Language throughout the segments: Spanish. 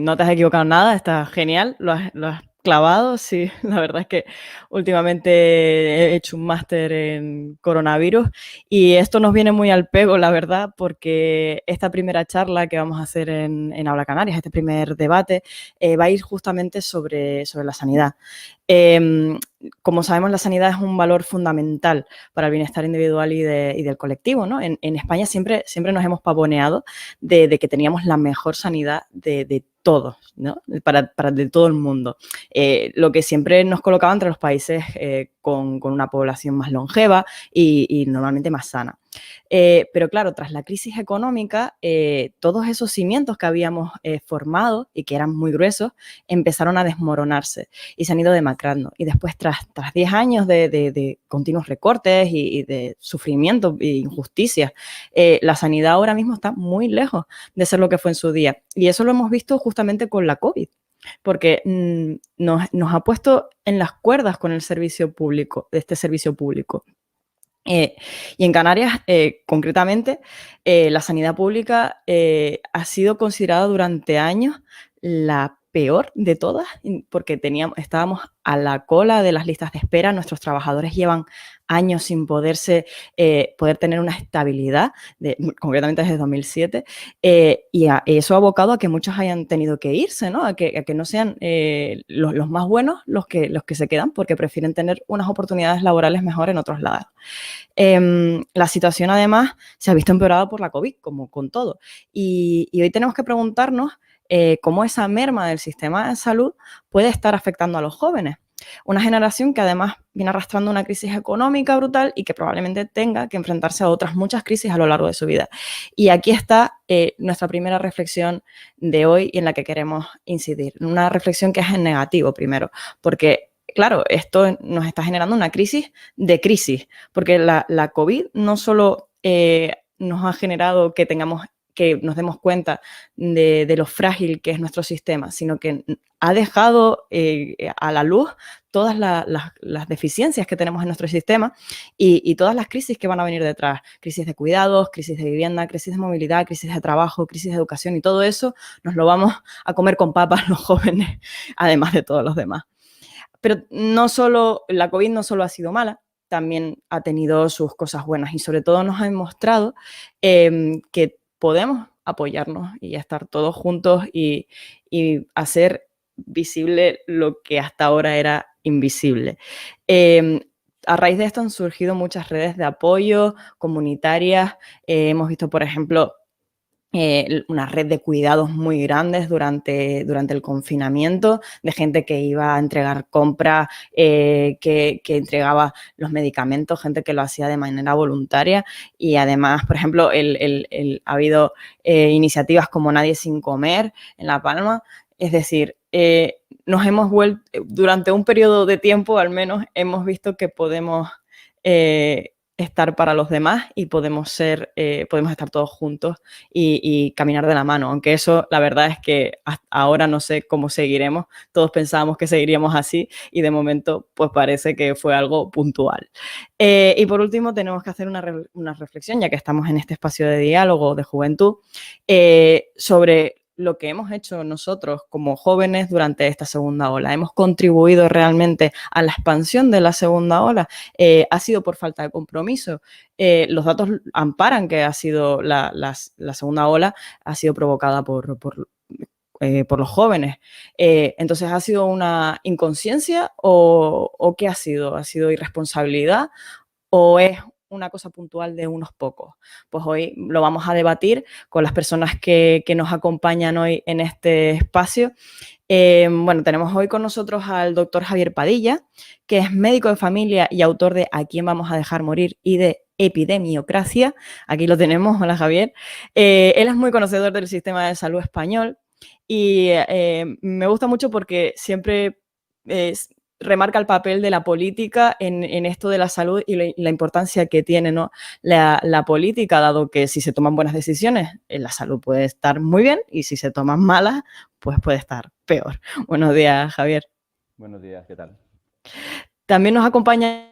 no te has equivocado en nada, está genial, lo has clavado, sí, la verdad es que últimamente he hecho un máster en coronavirus y esto nos viene muy al pego, la verdad, porque esta primera charla que vamos a hacer en Habla Canarias, este primer debate, va a ir justamente sobre la sanidad. Em, Como sabemos, la sanidad es un valor fundamental para el bienestar individual y del colectivo, ¿no? En España siempre nos hemos pavoneado de que teníamos la mejor sanidad de todos, ¿no? De todo el mundo. Lo que siempre nos colocaba entre los países con una población más longeva y normalmente más sana. Pero claro, tras la crisis económica, todos esos cimientos que habíamos formado y que eran muy gruesos empezaron a desmoronarse y se han ido demacrando. Y después, tras 10 años de continuos recortes y de sufrimiento e injusticias, la sanidad ahora mismo está muy lejos de ser lo que fue en su día. Y eso lo hemos visto justamente con la COVID, porque nos ha puesto en las cuerdas con el servicio público, de este servicio público. Eh, y en Canarias, concretamente, la sanidad pública ha sido considerada durante años la peor de todas, porque estábamos a la cola de las listas de espera, nuestros trabajadores llevan años sin poder tener una estabilidad, concretamente desde 2007, eso ha abocado a que muchos hayan tenido que irse, ¿no? A que no sean los más buenos los que se quedan, porque prefieren tener unas oportunidades laborales mejores en otros lados. La situación además se ha visto empeorada por la COVID, como con todo. Y hoy tenemos que preguntarnos cómo esa merma del sistema de salud puede estar afectando a los jóvenes. Una generación que además viene arrastrando una crisis económica brutal y que probablemente tenga que enfrentarse a otras muchas crisis a lo largo de su vida. Y aquí está nuestra primera reflexión de hoy y en la que queremos incidir. Una reflexión que es en negativo primero, porque claro, esto nos está generando una crisis de crisis, porque la COVID no solo nos ha generado que nos demos cuenta de lo frágil que es nuestro sistema, sino que ha dejado a la luz todas las deficiencias que tenemos en nuestro sistema y todas las crisis que van a venir detrás. Crisis de cuidados, crisis de vivienda, crisis de movilidad, crisis de trabajo, crisis de educación y todo eso nos lo vamos a comer con papas los jóvenes, además de todos los demás. Pero la COVID no solo ha sido mala, también ha tenido sus cosas buenas y sobre todo nos ha demostrado que podemos apoyarnos y estar todos juntos y hacer visible lo que hasta ahora era invisible. Eh, a raíz de esto han surgido muchas redes de apoyo comunitarias. Hemos visto, por ejemplo, una red de cuidados muy grandes durante el confinamiento, de gente que iba a entregar compras, que entregaba los medicamentos, gente que lo hacía de manera voluntaria y además, por ejemplo, ha habido iniciativas como Nadie sin Comer en La Palma, es decir, nos hemos vuelto, durante un periodo de tiempo al menos, hemos visto que podemos estar para los demás y podemos estar todos juntos y caminar de la mano, aunque eso la verdad es que hasta ahora no sé cómo seguiremos, todos pensábamos que seguiríamos así y de momento pues parece que fue algo puntual. Y por último tenemos que hacer una reflexión, ya que estamos en este espacio de diálogo de juventud, sobre lo que hemos hecho nosotros como jóvenes durante esta segunda ola. ¿Hemos contribuido realmente a la expansión de la segunda ola? ¿Ha sido por falta de compromiso? Los datos amparan que ha sido la segunda ola ha sido provocada por los jóvenes. Entonces, ¿ha sido una inconsciencia o qué ha sido? ¿Ha sido irresponsabilidad o es una cosa puntual de unos pocos? Pues hoy lo vamos a debatir con las personas que nos acompañan hoy en este espacio. Bueno, tenemos hoy con nosotros al doctor Javier Padilla, que es médico de familia y autor de ¿A quién vamos a dejar morir? Y de Epidemiocracia. Aquí lo tenemos. Hola, Javier. Él es muy conocedor del sistema de salud español y me gusta mucho porque siempre remarca el papel de la política en esto de la salud y la importancia que tiene, ¿no? La política, dado que si se toman buenas decisiones, la salud puede estar muy bien y si se toman malas, pues puede estar peor. Buenos días, Javier. Buenos días, ¿qué tal? También nos acompaña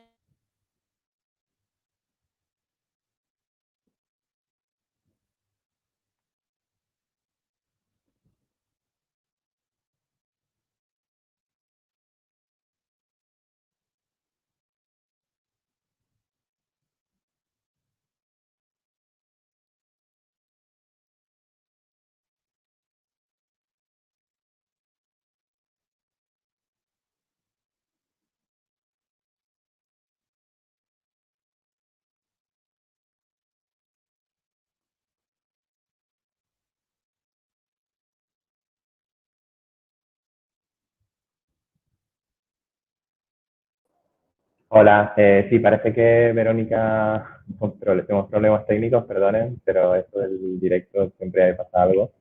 Hola, sí, parece que Verónica, tenemos problemas técnicos, perdonen, pero esto del directo siempre pasa algo.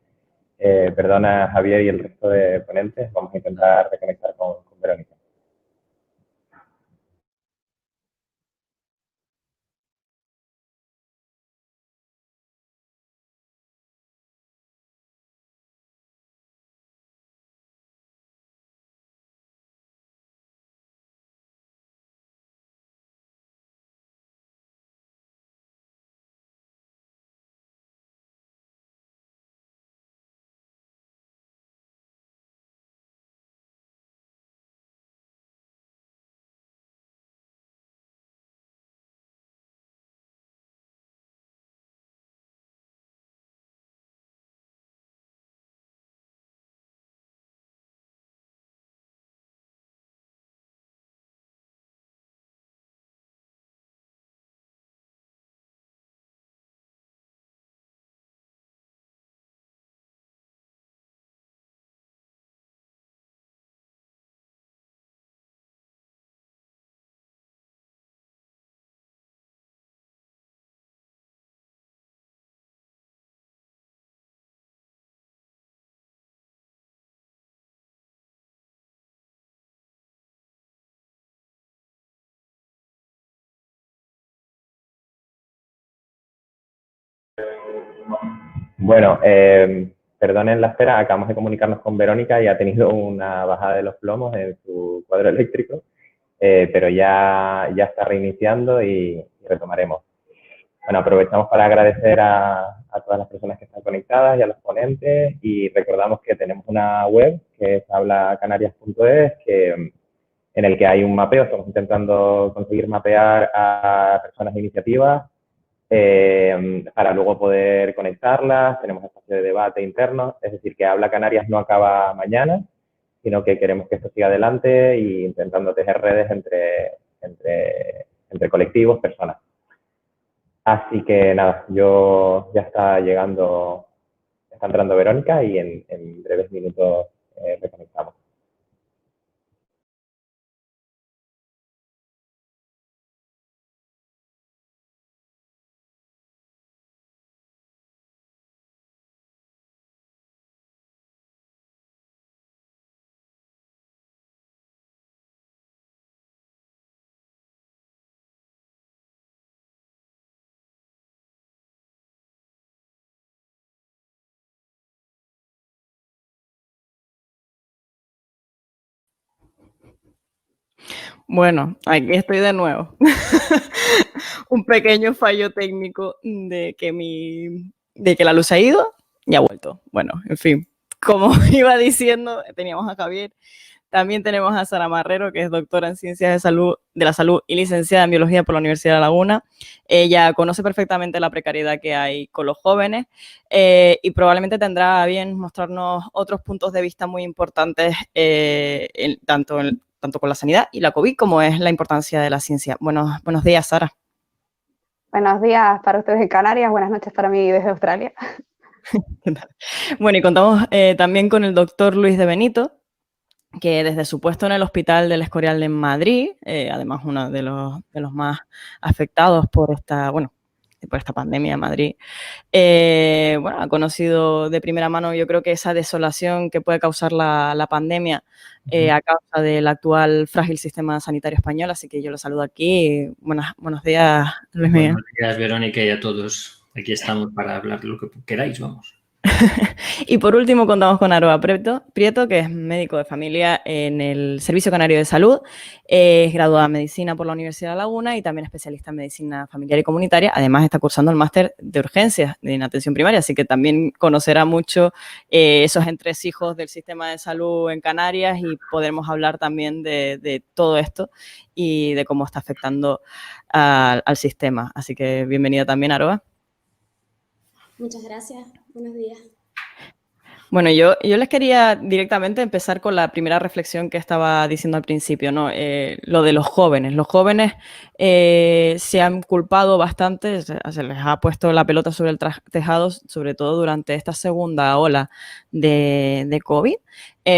Perdona Javier y el resto de ponentes, vamos a intentar reconectar con Verónica. Bueno, perdonen la espera, acabamos de comunicarnos con Verónica y ha tenido una bajada de los plomos en su cuadro eléctrico, pero ya está reiniciando y retomaremos. Bueno, aprovechamos para agradecer a todas las personas que están conectadas y a los ponentes y recordamos que tenemos una web que es hablacanarias.es en el que hay un mapeo, estamos intentando conseguir mapear a personas e iniciativas para luego poder conectarlas, tenemos espacio de debate interno, es decir, que Habla Canarias no acaba mañana, sino que queremos que esto siga adelante e intentando tejer redes entre colectivos, personas. Así que nada, yo ya está entrando Verónica y en breves minutos reconectamos. Bueno, aquí estoy de nuevo. Un pequeño fallo técnico de que la luz ha ido y ha vuelto. Bueno, en fin, como iba diciendo, teníamos a Javier, también tenemos a Sara Marrero, que es doctora en Ciencias de la Salud y licenciada en Biología por la Universidad de La Laguna. Ella conoce perfectamente la precariedad que hay con los jóvenes y probablemente tendrá a bien mostrarnos otros puntos de vista muy importantes, tanto con la sanidad y la COVID, como es la importancia de la ciencia. Buenos días, Sara. Buenos días para ustedes en Canarias, buenas noches para mí desde Australia. Bueno, y contamos también con el doctor Luis de Benito, que desde su puesto en el Hospital del Escorial en Madrid, además uno de los más afectados por esta pandemia en Madrid, ha conocido de primera mano, yo creo que esa desolación que puede causar la pandemia a causa del actual frágil sistema sanitario español, así que yo lo saludo aquí. Buenos días, Luis Miguel. Buenos días, Verónica, y a todos. Aquí estamos para hablar de lo que queráis, vamos. Y por último contamos con Aroa Prieto, que es médico de familia en el Servicio Canario de Salud, es graduada en Medicina por la Universidad de La Laguna y también especialista en Medicina Familiar y Comunitaria. Además está cursando el máster de urgencias en atención primaria, así que también conocerá mucho esos entresijos del sistema de salud en Canarias y podremos hablar también de todo esto y de cómo está afectando al sistema. Así que bienvenida también, Aroa. Muchas gracias, buenos días. Bueno, yo les quería directamente empezar con la primera reflexión que estaba diciendo al principio, ¿no? Lo de los jóvenes. Los jóvenes se han culpado bastante, se les ha puesto la pelota sobre el tejado, sobre todo durante esta segunda ola de COVID.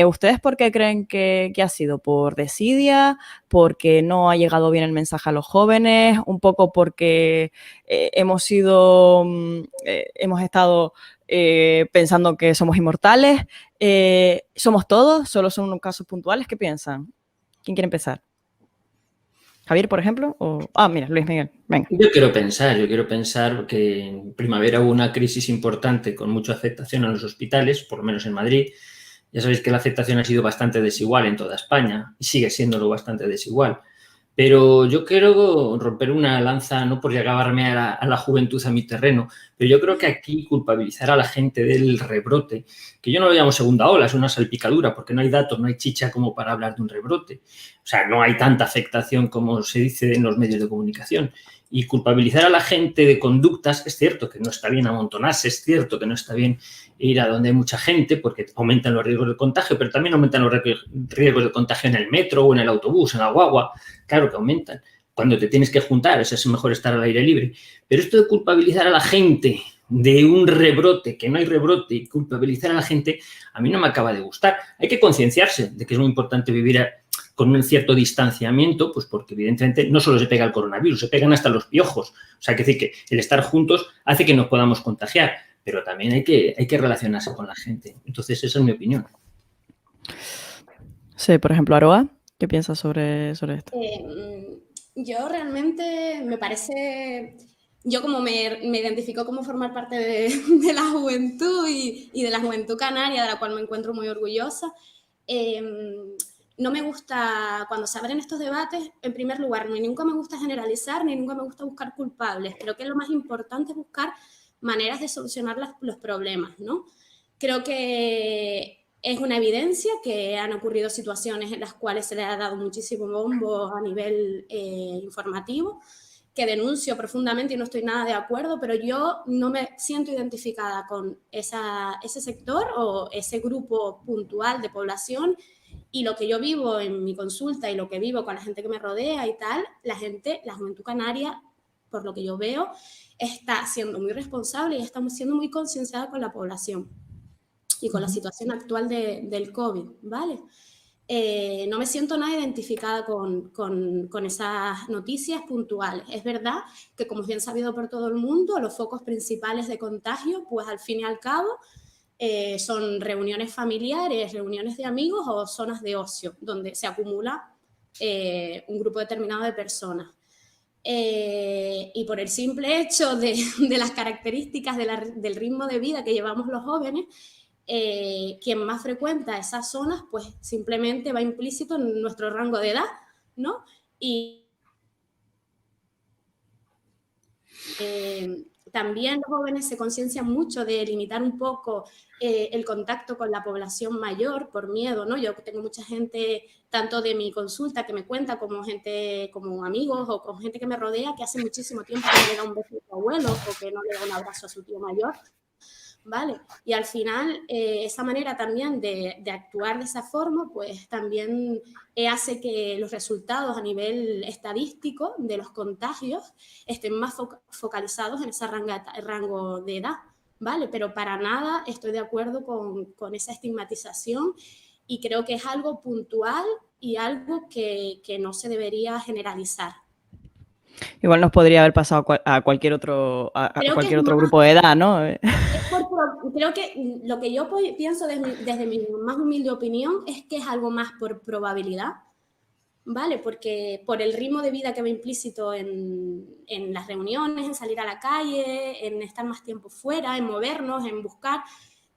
¿Ustedes por qué creen que ha sido? ¿Por desidia? ¿Porque no ha llegado bien el mensaje a los jóvenes? ¿Un poco porque hemos estado pensando que somos inmortales? ¿Somos todos? ¿Solo son unos casos puntuales? ¿Qué piensan? ¿Quién quiere empezar? ¿Javier, por ejemplo? Mira, Luis Miguel, venga. Yo quiero pensar que en primavera hubo una crisis importante con mucha afectación en los hospitales, por lo menos en Madrid. Ya sabéis que la afectación ha sido bastante desigual en toda España y sigue siéndolo bastante desigual. Pero yo quiero romper una lanza, no por llegarme a la juventud, a mi terreno, pero yo creo que aquí culpabilizar a la gente del rebrote, que yo no lo llamo segunda ola, es una salpicadura, porque no hay datos, no hay chicha como para hablar de un rebrote. O sea, no hay tanta afectación como se dice en los medios de comunicación. Y culpabilizar a la gente de conductas, es cierto que no está bien amontonarse, es cierto que no está bien ir a donde hay mucha gente porque aumentan los riesgos de contagio, pero también aumentan los riesgos de contagio en el metro o en el autobús, en la guagua. Claro que aumentan. Cuando te tienes que juntar, es mejor estar al aire libre. Pero esto de culpabilizar a la gente de un rebrote, que no hay rebrote, y culpabilizar a la gente, a mí no me acaba de gustar. Hay que concienciarse de que es muy importante vivir con un cierto distanciamiento, pues porque evidentemente no solo se pega el coronavirus, se pegan hasta los piojos. O sea, hay que decir que el estar juntos hace que nos podamos contagiar, pero también hay que relacionarse con la gente. Entonces, esa es mi opinión. Sí, por ejemplo, Aroa, ¿qué piensas sobre esto? Yo realmente me parece... Yo como me identifico como formar parte de la juventud y de la juventud canaria, de la cual me encuentro muy orgullosa, no me gusta, cuando se abren estos debates, en primer lugar, ni nunca me gusta generalizar, ni nunca me gusta buscar culpables. Creo que lo más importante es buscar maneras de solucionar los problemas, ¿no? Creo que es una evidencia que han ocurrido situaciones en las cuales se le ha dado muchísimo bombo a nivel informativo, que denuncio profundamente y no estoy nada de acuerdo, pero yo no me siento identificada con ese sector o ese grupo puntual de población. Y lo que yo vivo en mi consulta y lo que vivo con la gente que me rodea y tal, la juventud canaria, por lo que yo veo, está siendo muy responsable y está siendo muy concienciada con la población y con la situación actual del COVID, ¿vale? No me siento nada identificada con esas noticias puntuales. Es verdad que, como es bien sabido por todo el mundo, los focos principales de contagio, pues al fin y al cabo, son reuniones familiares, reuniones de amigos o zonas de ocio, donde se acumula un grupo determinado de personas. Y por el simple hecho de las características del ritmo de vida que llevamos los jóvenes, quien más frecuenta esas zonas, pues simplemente va implícito en nuestro rango de edad, ¿no? Y también los jóvenes se conciencian mucho de limitar un poco el contacto con la población mayor por miedo, ¿no? Yo tengo mucha gente, tanto de mi consulta que me cuenta, como gente, como amigos o con gente que me rodea, que hace muchísimo tiempo que no le da un beso a su abuelo o que no le da un abrazo a su tío mayor, ¿vale? Y al final, esa manera también de actuar de esa forma, pues también hace que los resultados a nivel estadístico de los contagios estén más focalizados en ese rango de edad, ¿vale? Pero para nada estoy de acuerdo con esa estigmatización y creo que es algo puntual y algo que no se debería generalizar. Igual nos podría haber pasado a cualquier otro, cualquier otro grupo de edad, ¿no? Creo que lo que yo pienso desde mi más humilde opinión es que es algo más por probabilidad, ¿vale? Porque por el ritmo de vida que va implícito en las reuniones, en salir a la calle, en estar más tiempo fuera, en movernos, en buscar,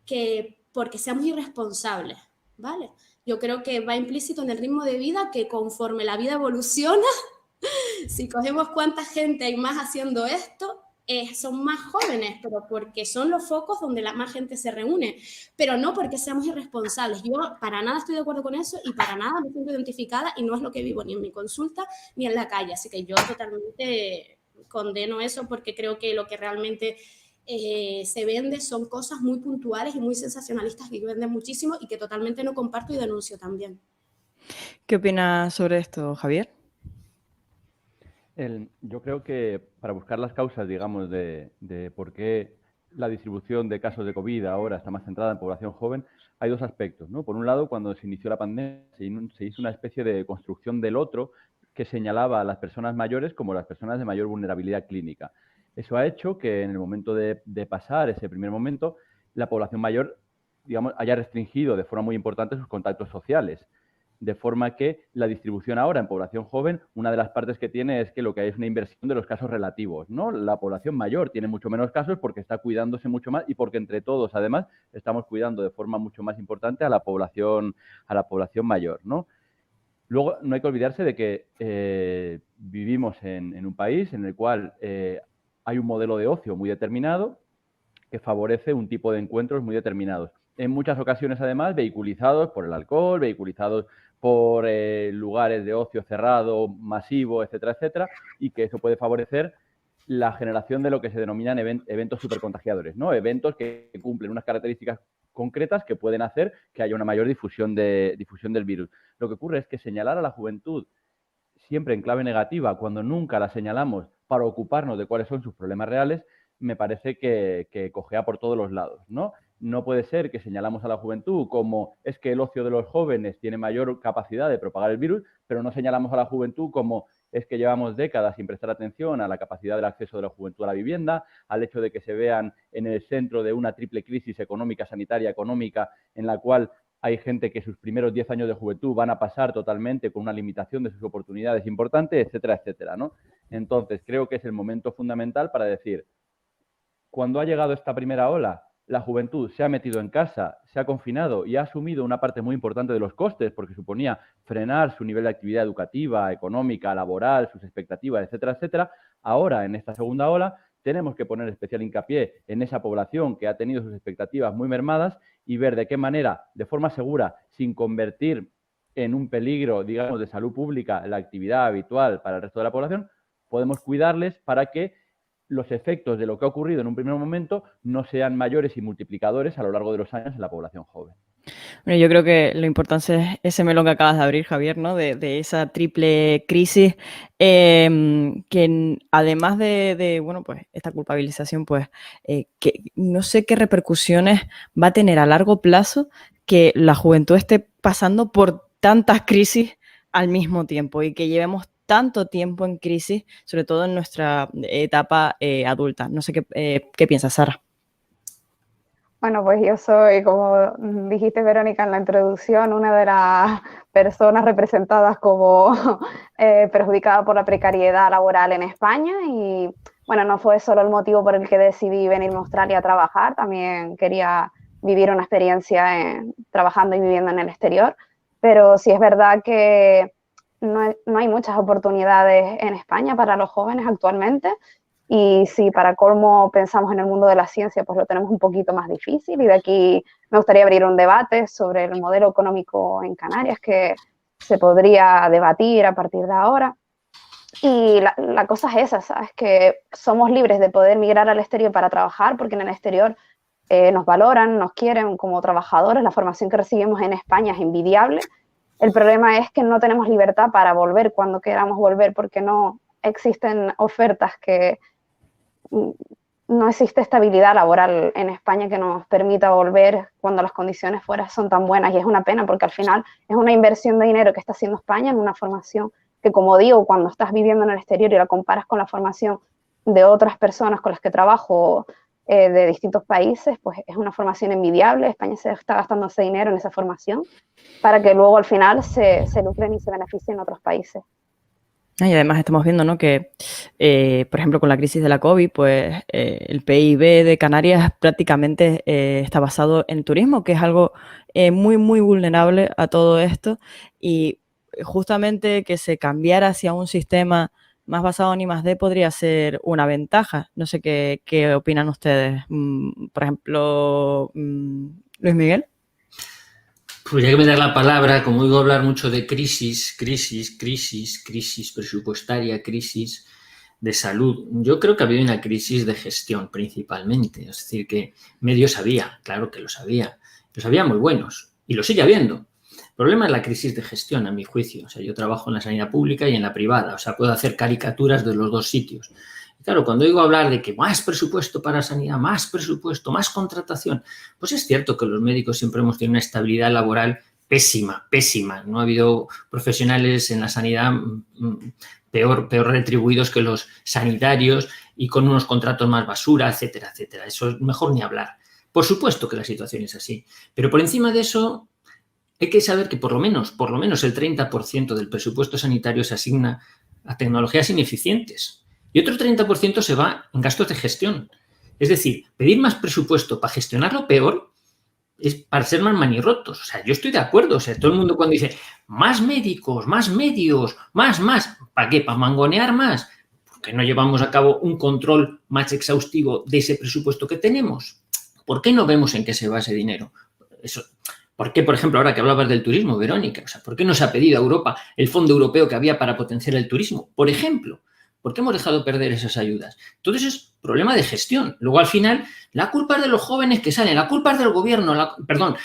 que porque seamos irresponsables, ¿vale? Yo creo que va implícito en el ritmo de vida que conforme la vida evoluciona, si cogemos cuánta gente hay más haciendo esto, son más jóvenes, pero porque son los focos donde la más gente se reúne, pero no porque seamos irresponsables. Yo para nada estoy de acuerdo con eso y para nada me siento identificada y no es lo que vivo ni en mi consulta ni en la calle, así que yo totalmente condeno eso porque creo que lo que realmente se vende son cosas muy puntuales y muy sensacionalistas que venden muchísimo y que totalmente no comparto y denuncio también. ¿Qué opinas sobre esto, Javier? Yo creo que para buscar las causas, digamos, de por qué la distribución de casos de COVID ahora está más centrada en población joven, hay dos aspectos, ¿no? Por un lado, cuando se inició la pandemia, se hizo una especie de construcción del otro que señalaba a las personas mayores como las personas de mayor vulnerabilidad clínica. Eso ha hecho que en el momento de pasar ese primer momento, la población mayor, digamos, haya restringido de forma muy importante sus contactos sociales. De forma que la distribución ahora en población joven, una de las partes que tiene es que lo que hay es una inversión de los casos relativos, ¿no? La población mayor tiene mucho menos casos porque está cuidándose mucho más y porque entre todos, además, estamos cuidando de forma mucho más importante a la población mayor, ¿no? Luego, no hay que olvidarse de que vivimos en un país en el cual hay un modelo de ocio muy determinado que favorece un tipo de encuentros muy determinados. En muchas ocasiones, además, vehiculizados por el alcohol, vehiculizados por lugares de ocio cerrado, masivo, etcétera, etcétera, y que eso puede favorecer la generación de lo que se denominan eventos supercontagiadores, ¿no? Eventos que cumplen unas características concretas que pueden hacer que haya una mayor difusión del virus. Lo que ocurre es que señalar a la juventud siempre en clave negativa, cuando nunca la señalamos para ocuparnos de cuáles son sus problemas reales, me parece que cojea por todos los lados, ¿no? No puede ser que señalamos a la juventud como es que el ocio de los jóvenes tiene mayor capacidad de propagar el virus, pero no señalamos a la juventud como es que llevamos décadas sin prestar atención a la capacidad del acceso de la juventud a la vivienda, al hecho de que se vean en el centro de una triple crisis económica, sanitaria, económica, en la cual hay gente que sus primeros 10 años de juventud van a pasar totalmente con una limitación de sus oportunidades importante, etcétera, etcétera, ¿no? Entonces, creo que es el momento fundamental para decir, cuando ha llegado esta primera ola, la juventud se ha metido en casa, se ha confinado y ha asumido una parte muy importante de los costes porque suponía frenar su nivel de actividad educativa, económica, laboral, sus expectativas, etcétera, etcétera. Ahora, en esta segunda ola, tenemos que poner especial hincapié en esa población que ha tenido sus expectativas muy mermadas y ver de qué manera, de forma segura, sin convertir en un peligro, digamos, de salud pública la actividad habitual para el resto de la población, podemos cuidarles para que los efectos de lo que ha ocurrido en un primer momento no sean mayores y multiplicadores a lo largo de los años en la población joven. Bueno, yo creo que lo importante es ese melón que acabas de abrir, Javier, ¿no? De esa triple crisis, que además de bueno, pues esta culpabilización, pues que no sé qué repercusiones va a tener a largo plazo que la juventud esté pasando por tantas crisis al mismo tiempo y que llevemos tanto tiempo en crisis, sobre todo en nuestra etapa adulta. No sé qué piensas, Sara. Bueno, pues yo soy, como dijiste, Verónica, en la introducción, una de las personas representadas como perjudicada por la precariedad laboral en España y, bueno, no fue solo el motivo por el que decidí venirme a Australia a trabajar, también quería vivir una experiencia trabajando y viviendo en el exterior, pero sí es verdad que no hay muchas oportunidades en España para los jóvenes actualmente. Y si para colmo pensamos en el mundo de la ciencia, pues lo tenemos un poquito más difícil. Y de aquí me gustaría abrir un debate sobre el modelo económico en Canarias que se podría debatir a partir de ahora. Y la cosa es esa, ¿sabes? Que somos libres de poder migrar al exterior para trabajar, porque en el exterior nos valoran, nos quieren como trabajadores. La formación que recibimos en España es envidiable. El problema es que no tenemos libertad para volver cuando queramos volver, porque no existen ofertas que... No existe estabilidad laboral en España que nos permita volver cuando las condiciones fuera son tan buenas y es una pena porque al final es una inversión de dinero que está haciendo España en una formación que, como digo, cuando estás viviendo en el exterior y la comparas con la formación de otras personas con las que trabajo de distintos países, pues es una formación envidiable. España se está gastando ese dinero en esa formación para que luego al final se lucren y se beneficien otros países. Y además estamos viendo, ¿no?, que, por ejemplo, con la crisis de la COVID, pues el PIB de Canarias prácticamente está basado en turismo, que es algo muy, muy vulnerable a todo esto. Y justamente que se cambiara hacia un sistema más basado en I+D podría ser una ventaja. No sé qué opinan ustedes. Por ejemplo, Luis Miguel. Pues ya que me das la palabra, como oigo hablar mucho de crisis presupuestaria, crisis, de salud. Yo creo que había una crisis de gestión principalmente. Es decir, que medios había, claro que los había muy buenos y lo sigue habiendo. El problema es la crisis de gestión, a mi juicio. O sea, yo trabajo en la sanidad pública y en la privada. O sea, puedo hacer caricaturas de los dos sitios. Y claro, cuando oigo hablar de que más presupuesto para sanidad, más presupuesto, más contratación, pues es cierto que los médicos siempre hemos tenido una estabilidad laboral pésima, pésima. No ha habido profesionales en la sanidad peor retribuidos que los sanitarios y con unos contratos más basura, etcétera, etcétera. Eso es mejor ni hablar. Por supuesto que la situación es así, pero por encima de eso hay que saber que por lo menos el 30% del presupuesto sanitario se asigna a tecnologías ineficientes y otro 30% se va en gastos de gestión. Es decir, pedir más presupuesto para gestionar lo peor es para ser más manirrotos. O sea, yo estoy de acuerdo. O sea, todo el mundo cuando dice más médicos, más medios, más, ¿para qué? ¿Para mangonear más? ¿Por qué no llevamos a cabo un control más exhaustivo de ese presupuesto que tenemos? ¿Por qué no vemos en qué se va ese dinero? Eso. ¿Por qué, por ejemplo, ahora que hablabas del turismo, Verónica? O sea, ¿por qué no se ha pedido a Europa el fondo europeo que había para potenciar el turismo? Por ejemplo, ¿por qué hemos dejado perder esas ayudas? Todo eso es problema de gestión. Luego, al final, la culpa es de los jóvenes que salen, la culpa es del gobierno,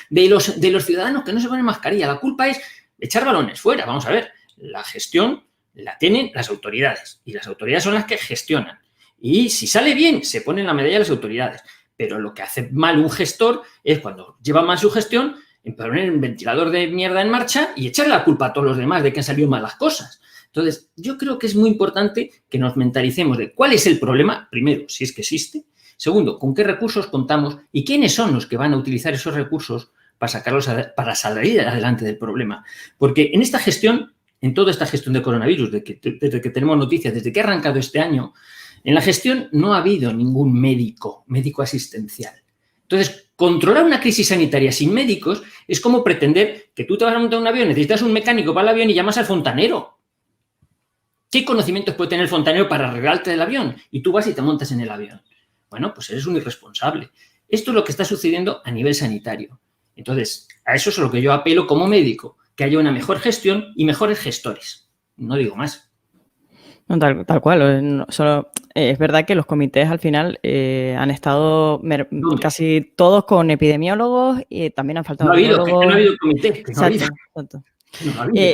de los ciudadanos que no se ponen mascarilla, la culpa es echar balones fuera. Vamos a ver, la gestión la tienen las autoridades y las autoridades son las que gestionan. Y si sale bien, se ponen la medalla a las autoridades. Pero lo que hace mal un gestor es cuando lleva mal su gestión, poner un ventilador de mierda en marcha y echarle la culpa a todos los demás de que han salido mal las cosas. Entonces, yo creo que es muy importante que nos mentalicemos de cuál es el problema, primero, si es que existe, segundo, con qué recursos contamos y quiénes son los que van a utilizar esos recursos para salir adelante del problema. Porque en esta gestión, en toda esta gestión del coronavirus, desde que tenemos noticias, desde que ha arrancado este año, en la gestión no ha habido ningún médico asistencial. Entonces, controlar una crisis sanitaria sin médicos es como pretender que tú te vas a montar un avión, necesitas un mecánico para el avión y llamas al fontanero. ¿Qué conocimientos puede tener el fontanero para arreglarte el avión? Y tú vas y te montas en el avión. Bueno, pues eres un irresponsable. Esto es lo que está sucediendo a nivel sanitario. Entonces, a eso es a lo que yo apelo como médico, que haya una mejor gestión y mejores gestores. No digo más. No, tal cual. Es verdad que los comités al final han estado casi todos con epidemiólogos y también han faltado virólogos. No ha habido comités. Exacto.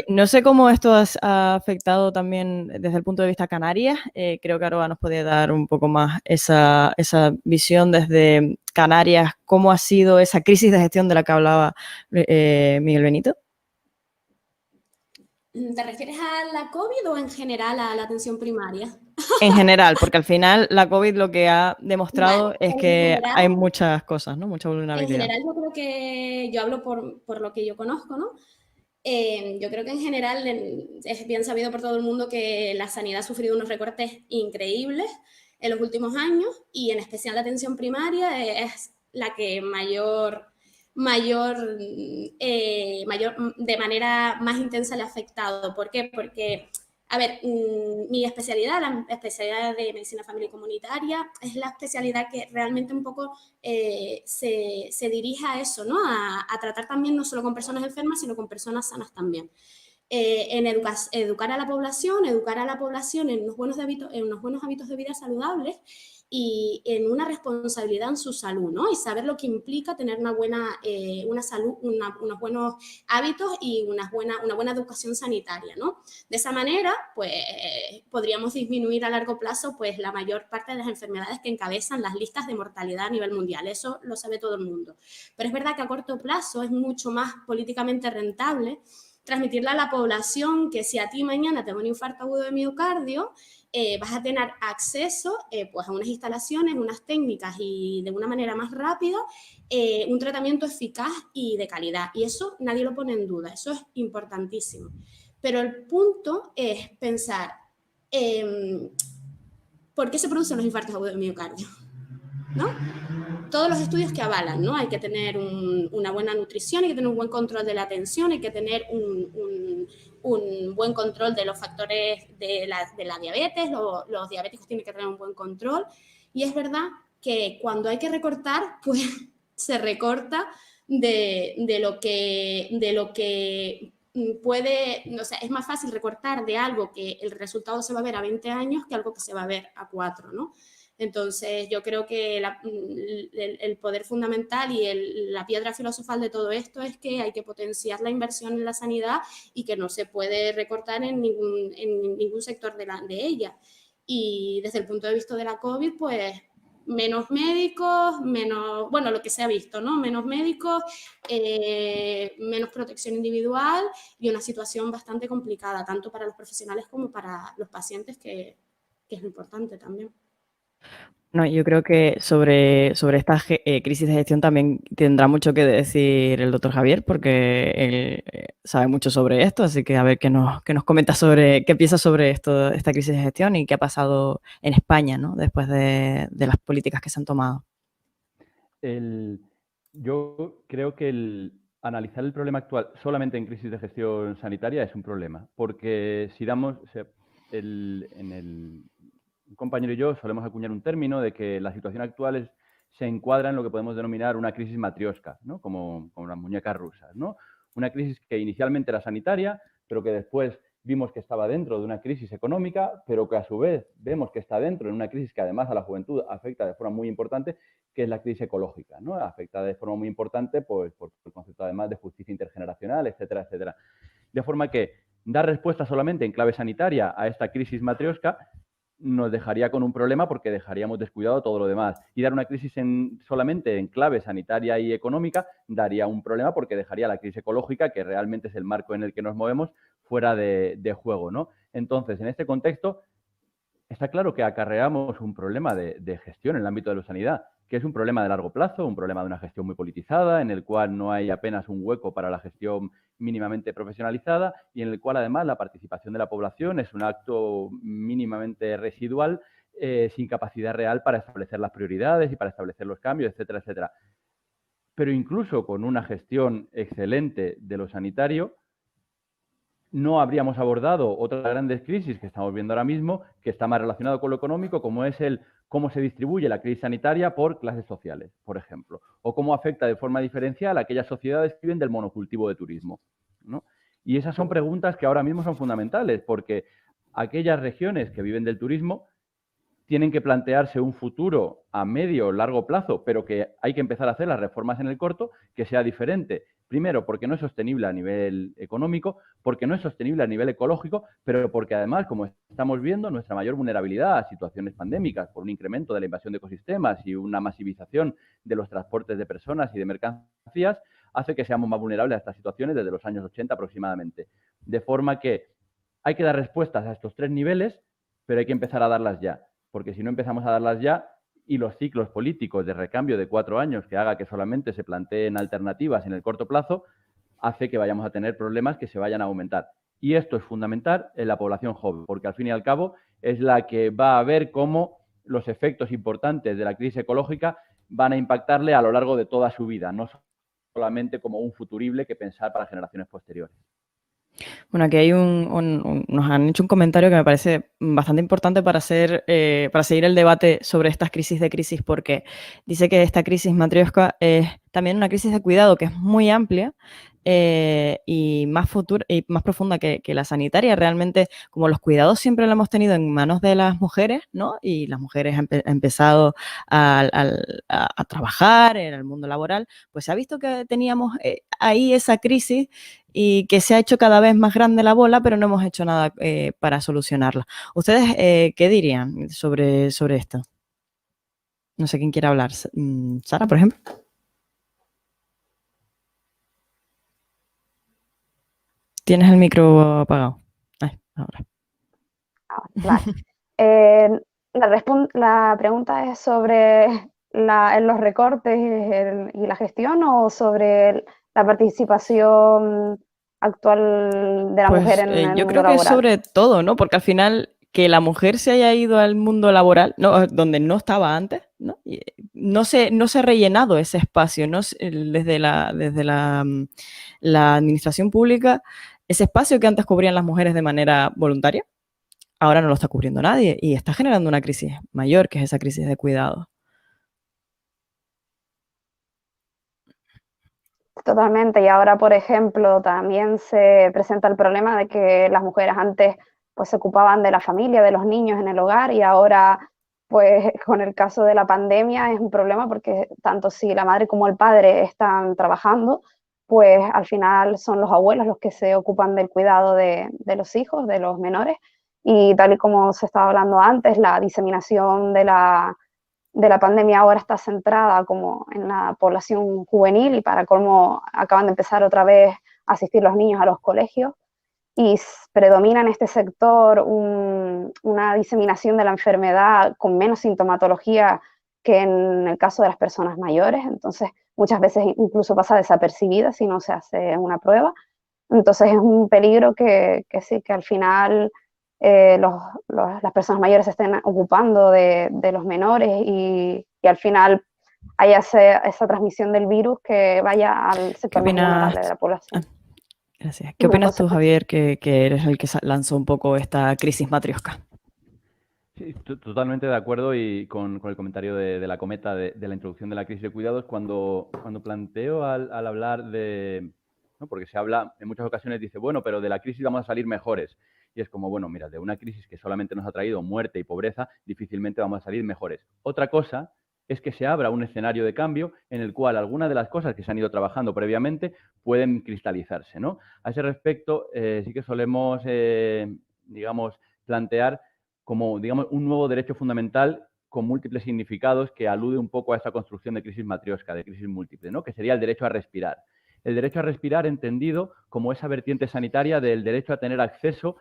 No sé cómo esto ha afectado también desde el punto de vista Canarias. Creo que Aroa nos puede dar un poco más esa visión desde Canarias, cómo ha sido esa crisis de gestión de la que hablaba Miguel Benito. ¿Te refieres a la COVID o en general a la atención primaria? En general, porque al final la COVID lo que ha demostrado es que hay muchas cosas, ¿no? Mucha vulnerabilidad. En general yo creo que, yo hablo por lo que yo conozco, ¿no? Yo creo que en general es bien sabido por todo el mundo que la sanidad ha sufrido unos recortes increíbles en los últimos años y en especial la atención primaria es la que de manera más intensa le ha afectado. ¿Por qué? Porque, a ver, mi especialidad, la especialidad de medicina familiar y comunitaria, es la especialidad que realmente un poco se dirige a eso, ¿no? A tratar también no solo con personas enfermas, sino con personas sanas también. En educar a la población en unos buenos hábitos de vida saludables y en una responsabilidad en su salud, ¿no? Y saber lo que implica tener una salud, unos buenos hábitos y una buena educación sanitaria, ¿no? De esa manera, pues, podríamos disminuir a largo plazo, pues, la mayor parte de las enfermedades que encabezan las listas de mortalidad a nivel mundial. Eso lo sabe todo el mundo. Pero es verdad que a corto plazo es mucho más políticamente rentable transmitirle a la población que si a ti mañana te da un infarto agudo de miocardio, vas a tener acceso pues a unas instalaciones, unas técnicas y de una manera más rápida un tratamiento eficaz y de calidad. Y eso nadie lo pone en duda, eso es importantísimo. Pero el punto es pensar ¿por qué se producen los infartos agudos de miocardio? ¿No? Todos los estudios que avalan, ¿no? Hay que tener una buena nutrición, hay que tener un buen control de la atención, hay que tener un buen control de los factores de la diabetes, los diabéticos tienen que tener un buen control. Y es verdad que cuando hay que recortar, pues se recorta de lo que o sea, es más fácil recortar de algo que el resultado se va a ver a 20 años que algo que se va a ver a 4, ¿no? Entonces, yo creo que el poder fundamental y la piedra filosofal de todo esto es que hay que potenciar la inversión en la sanidad y que no se puede recortar en ningún sector de ella. Y desde el punto de vista de la COVID, pues menos médicos, bueno, lo que se ha visto, ¿no? Menos médicos, menos protección individual y una situación bastante complicada, tanto para los profesionales como para los pacientes, que es lo importante también. No, yo creo que sobre esta crisis de gestión también tendrá mucho que decir el doctor Javier, porque él sabe mucho sobre esto, así que a ver qué nos comenta qué piensa sobre esta crisis de gestión y qué ha pasado en España, ¿no? Después de las políticas que se han tomado. Yo creo que analizar el problema actual solamente en crisis de gestión sanitaria es un problema, porque si damos, un compañero y yo solemos acuñar un término de que la situación actual se encuadra en lo que podemos denominar una crisis matrioska, ¿no? Como las muñecas rusas, ¿no? Una crisis que inicialmente era sanitaria, pero que después vimos que estaba dentro de una crisis económica, pero que a su vez vemos que está dentro de una crisis que además a la juventud afecta de forma muy importante, que es la crisis ecológica, ¿no? Afecta de forma muy importante pues, por el concepto además de justicia intergeneracional, etcétera, etcétera. De forma que dar respuesta solamente en clave sanitaria a esta crisis matrioska nos dejaría con un problema porque dejaríamos descuidado todo lo demás. Y dar una crisis solamente en clave sanitaria y económica daría un problema porque dejaría la crisis ecológica, que realmente es el marco en el que nos movemos, fuera de juego, ¿no? Entonces, en este contexto, está claro que acarreamos un problema de gestión en el ámbito de la sanidad, que es un problema de largo plazo, un problema de una gestión muy politizada, en el cual no hay apenas un hueco para la gestión mínimamente profesionalizada y en el cual además la participación de la población es un acto mínimamente residual, sin capacidad real para establecer las prioridades y para establecer los cambios, etcétera, etcétera. Pero incluso con una gestión excelente de lo sanitario, no habríamos abordado otras grandes crisis que estamos viendo ahora mismo, que está más relacionado con lo económico, como es cómo se distribuye la crisis sanitaria por clases sociales, por ejemplo, o cómo afecta de forma diferencial a aquellas sociedades que viven del monocultivo de turismo, ¿no? Y esas son preguntas que ahora mismo son fundamentales, porque aquellas regiones que viven del turismo tienen que plantearse un futuro a medio o largo plazo, pero que hay que empezar a hacer las reformas en el corto, que sea diferente. Primero, porque no es sostenible a nivel económico, porque no es sostenible a nivel ecológico, pero porque además, como estamos viendo, nuestra mayor vulnerabilidad a situaciones pandémicas por un incremento de la invasión de ecosistemas y una masivización de los transportes de personas y de mercancías, hace que seamos más vulnerables a estas situaciones desde los años 80 aproximadamente. De forma que hay que dar respuestas a estos tres niveles, pero hay que empezar a darlas ya. Porque si no empezamos a darlas ya y los ciclos políticos de recambio de 4 años que haga que solamente se planteen alternativas en el corto plazo, hace que vayamos a tener problemas que se vayan a aumentar. Y esto es fundamental en la población joven, porque al fin y al cabo es la que va a ver cómo los efectos importantes de la crisis ecológica van a impactarle a lo largo de toda su vida, no solamente como un futurible que pensar para generaciones posteriores. Bueno, aquí hay nos han hecho un comentario que me parece bastante importante para seguir el debate sobre estas crisis de crisis, porque dice que esta crisis matrioska es también una crisis de cuidado que es muy amplia y más profunda que la sanitaria. Realmente, como los cuidados siempre lo hemos tenido en manos de las mujeres, ¿no? Y las mujeres han empezado a trabajar en el mundo laboral, pues se ha visto que teníamos ahí esa crisis y que se ha hecho cada vez más grande la bola, pero no hemos hecho nada para solucionarla. ¿Ustedes qué dirían sobre esto? No sé quién quiere hablar. Sara, por ejemplo. Tienes el micro apagado. Ahora. Vale. La pregunta es sobre los recortes y la gestión, o sobre la participación actual de la mujer en el yo mundo creo laboral. Que sobre todo, ¿no? Porque al final que la mujer se haya ido al mundo laboral, ¿no? Donde no estaba antes, ¿no? No se ha rellenado ese espacio, ¿no? Desde la administración pública, ese espacio que antes cubrían las mujeres de manera voluntaria, ahora no lo está cubriendo nadie y está generando una crisis mayor, que es esa crisis de cuidado. Totalmente, y ahora, por ejemplo, también se presenta el problema de que las mujeres antes pues se ocupaban de la familia, de los niños en el hogar, y ahora pues con el caso de la pandemia es un problema porque tanto si la madre como el padre están trabajando, pues al final son los abuelos los que se ocupan del cuidado de los hijos, de los menores, y tal y como se estaba hablando antes, la diseminación de la pandemia ahora está centrada como en la población juvenil, y para colmo acaban de empezar otra vez a asistir los niños a los colegios, y predomina en este sector una diseminación de la enfermedad con menos sintomatología que en el caso de las personas mayores. Entonces muchas veces incluso pasa desapercibida si no se hace una prueba. Entonces es un peligro que sí, que al final las personas mayores se estén ocupando de los menores, y al final haya esa transmisión del virus que vaya al sector más vulnerable de la población. Gracias. ¿Qué opinas tú, Javier, que eres el que lanzó un poco esta crisis matrioska? Sí, totalmente de acuerdo y con el comentario de la cometa de la introducción de la crisis de cuidados. Cuando planteo al hablar de... ¿no? Porque se habla, en muchas ocasiones dice, bueno, pero de la crisis vamos a salir mejores. Y es como, bueno, mira, de una crisis que solamente nos ha traído muerte y pobreza, difícilmente vamos a salir mejores. Otra cosa es que se abra un escenario de cambio en el cual algunas de las cosas que se han ido trabajando previamente pueden cristalizarse, ¿no? A ese respecto, sí que solemos, digamos, plantear como, digamos, un nuevo derecho fundamental con múltiples significados que alude un poco a esta construcción de crisis matrioska, de crisis múltiple, ¿no? Que sería el derecho a respirar. El derecho a respirar entendido como esa vertiente sanitaria del derecho a tener acceso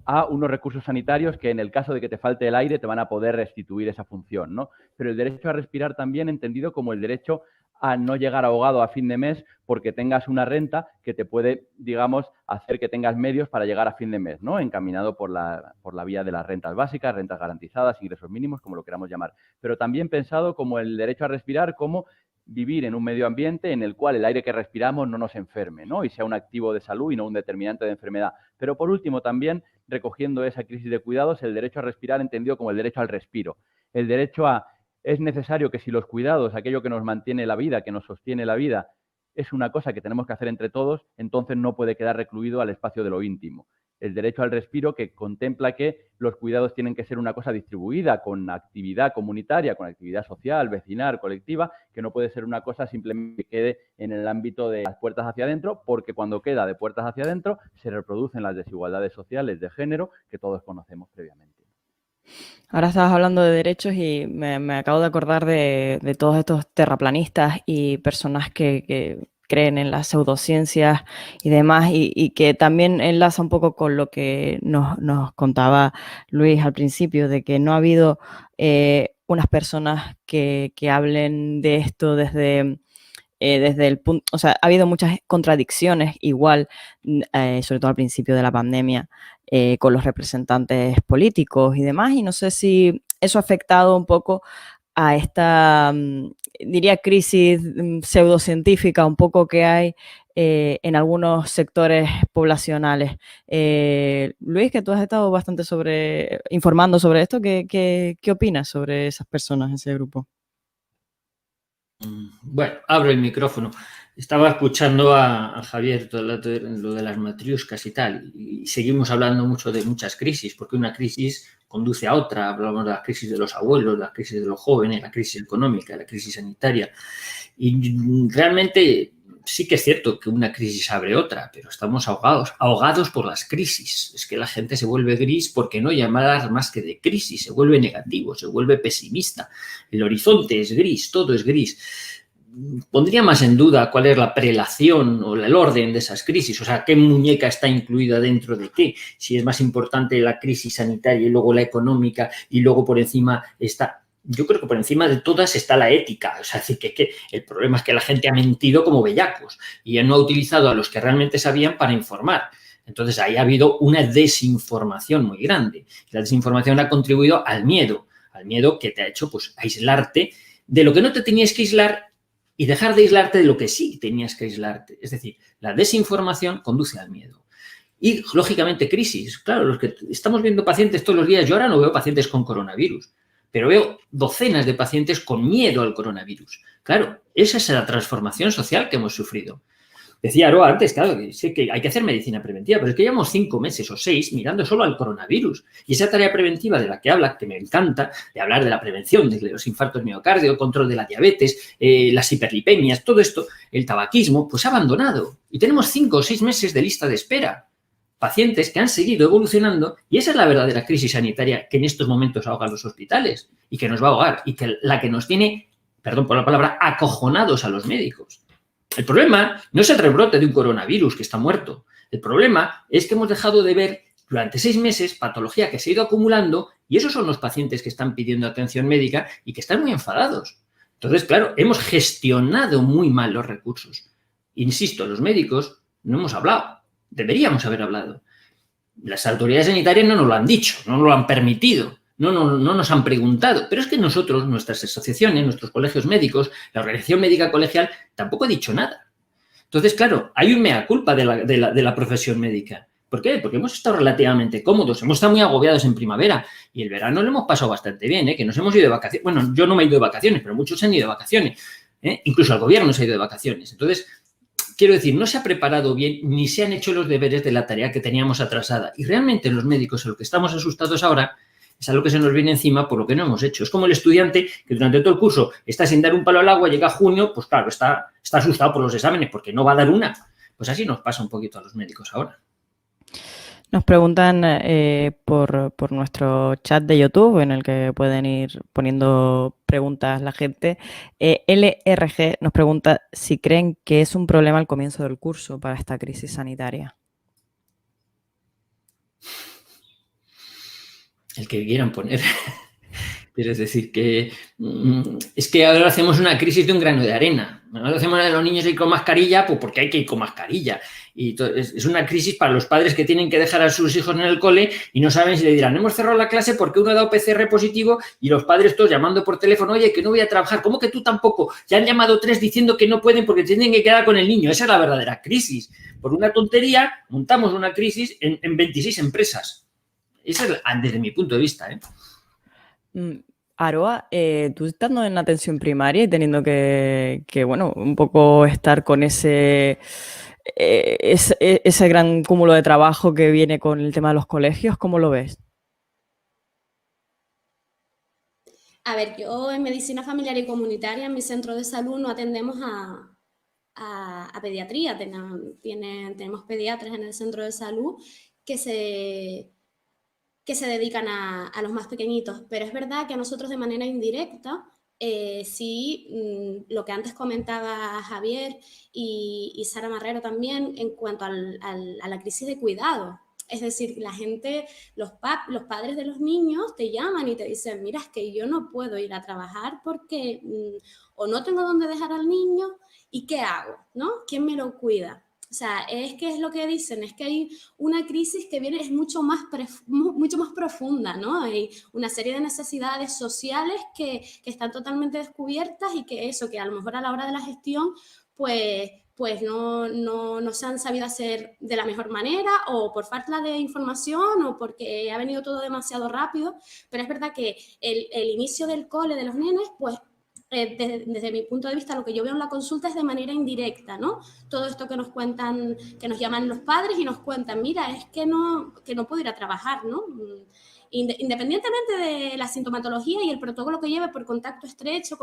a unos recursos sanitarios que en el caso de que te falte el aire te van a poder restituir esa función, ¿no? Pero el derecho a respirar también entendido como el derecho a no llegar ahogado a fin de mes porque tengas una renta que te puede, digamos, hacer que tengas medios para llegar a fin de mes, ¿no? Encaminado por la vía de las rentas básicas, rentas garantizadas, ingresos mínimos, como lo queramos llamar. Pero también pensado como el derecho a respirar como vivir en un medio ambiente en el cual el aire que respiramos no nos enferme, ¿no? Y sea un activo de salud y no un determinante de enfermedad. Pero por último también, recogiendo esa crisis de cuidados, el derecho a respirar entendido como el derecho al respiro. El derecho a... Es necesario que si los cuidados, aquello que nos mantiene la vida, que nos sostiene la vida, es una cosa que tenemos que hacer entre todos, entonces no puede quedar recluido al espacio de lo íntimo. El derecho al respiro que contempla que los cuidados tienen que ser una cosa distribuida con actividad comunitaria, con actividad social, vecinal, colectiva, que no puede ser una cosa simplemente que quede en el ámbito de las puertas hacia adentro, porque cuando queda de puertas hacia adentro se reproducen las desigualdades sociales de género que todos conocemos previamente. Ahora estabas hablando de derechos y me acabo de acordar de todos estos terraplanistas y personas que creen en las pseudociencias y demás, y que también enlaza un poco con lo que nos contaba Luis al principio, de que no ha habido unas personas que hablen de esto desde el punto, o sea, ha habido muchas contradicciones igual, sobre todo al principio de la pandemia, con los representantes políticos y demás, y no sé si eso ha afectado un poco a esta, diría, crisis pseudocientífica un poco que hay en algunos sectores poblacionales. Luis, que tú has estado bastante informando sobre esto, ¿qué opinas sobre esas personas, ese grupo? Bueno, abro el micrófono. Estaba escuchando a Javier todo lo de las matrioscas y tal, y seguimos hablando mucho de muchas crisis, porque una crisis conduce a otra. Hablamos de la crisis de los abuelos, la crisis de los jóvenes, la crisis económica, la crisis sanitaria. Y realmente sí que es cierto que una crisis abre otra, pero estamos ahogados por las crisis. Es que la gente se vuelve gris porque no llamarás más que de crisis, se vuelve negativo, se vuelve pesimista. El horizonte es gris, todo es gris. Pondría más en duda cuál es la prelación o el orden de esas crisis, o sea, qué muñeca está incluida dentro de qué, si es más importante la crisis sanitaria y luego la económica y luego por encima está... Yo creo que por encima de todas está la ética, o sea, que el problema es que la gente ha mentido como bellacos y no ha utilizado a los que realmente sabían para informar. Entonces, ahí ha habido una desinformación muy grande. La desinformación ha contribuido al miedo que te ha hecho pues aislarte de lo que no te tenías que aislar y dejar de aislarte de lo que sí tenías que aislarte. Es decir, la desinformación conduce al miedo. Y, lógicamente, crisis. Claro, los que estamos viendo pacientes todos los días, yo ahora no veo pacientes con coronavirus, pero veo docenas de pacientes con miedo al coronavirus. Claro, esa es la transformación social que hemos sufrido. Decía Aroa antes, claro, que sí que hay que hacer medicina preventiva, pero es que llevamos 5 meses o 6 mirando solo al coronavirus. Y esa tarea preventiva de la que habla, que me encanta, de hablar de la prevención de los infartos miocardio, control de la diabetes, las hiperlipemias, todo esto, el tabaquismo, pues ha abandonado. Y tenemos 5 o 6 meses de lista de espera. Pacientes que han seguido evolucionando, y esa es la verdadera crisis sanitaria que en estos momentos ahoga los hospitales y que nos va a ahogar y que la que nos tiene, perdón por la palabra, acojonados a los médicos. El problema no es el rebrote de un coronavirus que está muerto. El problema es que hemos dejado de ver durante 6 meses patología que se ha ido acumulando y esos son los pacientes que están pidiendo atención médica y que están muy enfadados. Entonces, claro, hemos gestionado muy mal los recursos. Insisto, los médicos no hemos hablado. Deberíamos haber hablado. Las autoridades sanitarias no nos lo han dicho, no nos lo han permitido. No nos han preguntado, pero es que nosotros, nuestras asociaciones, nuestros colegios médicos, la organización médica colegial, tampoco ha dicho nada. Entonces, claro, hay un mea culpa de la profesión médica. ¿Por qué? Porque hemos estado relativamente cómodos, hemos estado muy agobiados en primavera y el verano lo hemos pasado bastante bien, que nos hemos ido de vacaciones. Bueno, yo no me he ido de vacaciones, pero muchos se han ido de vacaciones. Incluso el gobierno se ha ido de vacaciones. Entonces, quiero decir, no se ha preparado bien ni se han hecho los deberes de la tarea que teníamos atrasada. Y realmente los médicos, a lo que estamos asustados ahora, es algo que se nos viene encima por lo que no hemos hecho. Es como el estudiante que durante todo el curso está sin dar un palo al agua, llega junio, pues claro, está asustado por los exámenes porque no va a dar una. Pues así nos pasa un poquito a los médicos ahora. Nos preguntan por nuestro chat de YouTube, en el que pueden ir poniendo preguntas la gente. LRG nos pregunta si creen que es un problema al comienzo del curso para esta crisis sanitaria. El que quieran poner. Quiero decir que es que ahora hacemos una crisis de un grano de arena. Ahora hacemos a los niños ir con mascarilla, pues porque hay que ir con mascarilla. Y es una crisis para los padres que tienen que dejar a sus hijos en el cole y no saben si le dirán, hemos cerrado la clase porque uno ha dado PCR positivo y los padres todos llamando por teléfono, oye, que no voy a trabajar. ¿Cómo que tú tampoco? Ya han llamado 3 diciendo que no pueden porque tienen que quedar con el niño. Esa es la verdadera crisis. Por una tontería montamos una crisis en 26 empresas. Esa es desde mi punto de vista, Aroa, tú estando en atención primaria y teniendo que bueno, un poco estar con ese gran cúmulo de trabajo que viene con el tema de los colegios, ¿cómo lo ves? A ver, yo en medicina familiar y comunitaria, en mi centro de salud, no atendemos a pediatría. Tenemos pediatras en el centro de salud que se dedican a los más pequeñitos, pero es verdad que a nosotros de manera indirecta, sí, lo que antes comentaba Javier y Sara Marrero también en cuanto a la crisis de cuidado. Es decir, la gente, los padres de los niños te llaman y te dicen, mira, es que yo no puedo ir a trabajar porque o no tengo dónde dejar al niño y ¿qué hago? ¿No? ¿Quién me lo cuida? O sea, es que es lo que dicen, es que hay una crisis que viene, es mucho más profunda, ¿no? Hay una serie de necesidades sociales que están totalmente descubiertas y que eso, que a lo mejor a la hora de la gestión, pues no se han sabido hacer de la mejor manera o por falta de información o porque ha venido todo demasiado rápido, pero es verdad que el inicio del cole de los nenes, pues desde mi punto de vista, lo que yo veo en la consulta es de manera indirecta, ¿no? Todo esto que nos cuentan, que nos llaman los padres y nos cuentan, mira, es que no puedo ir a trabajar, ¿no? Independientemente de la sintomatología y el protocolo que lleve por contacto estrecho,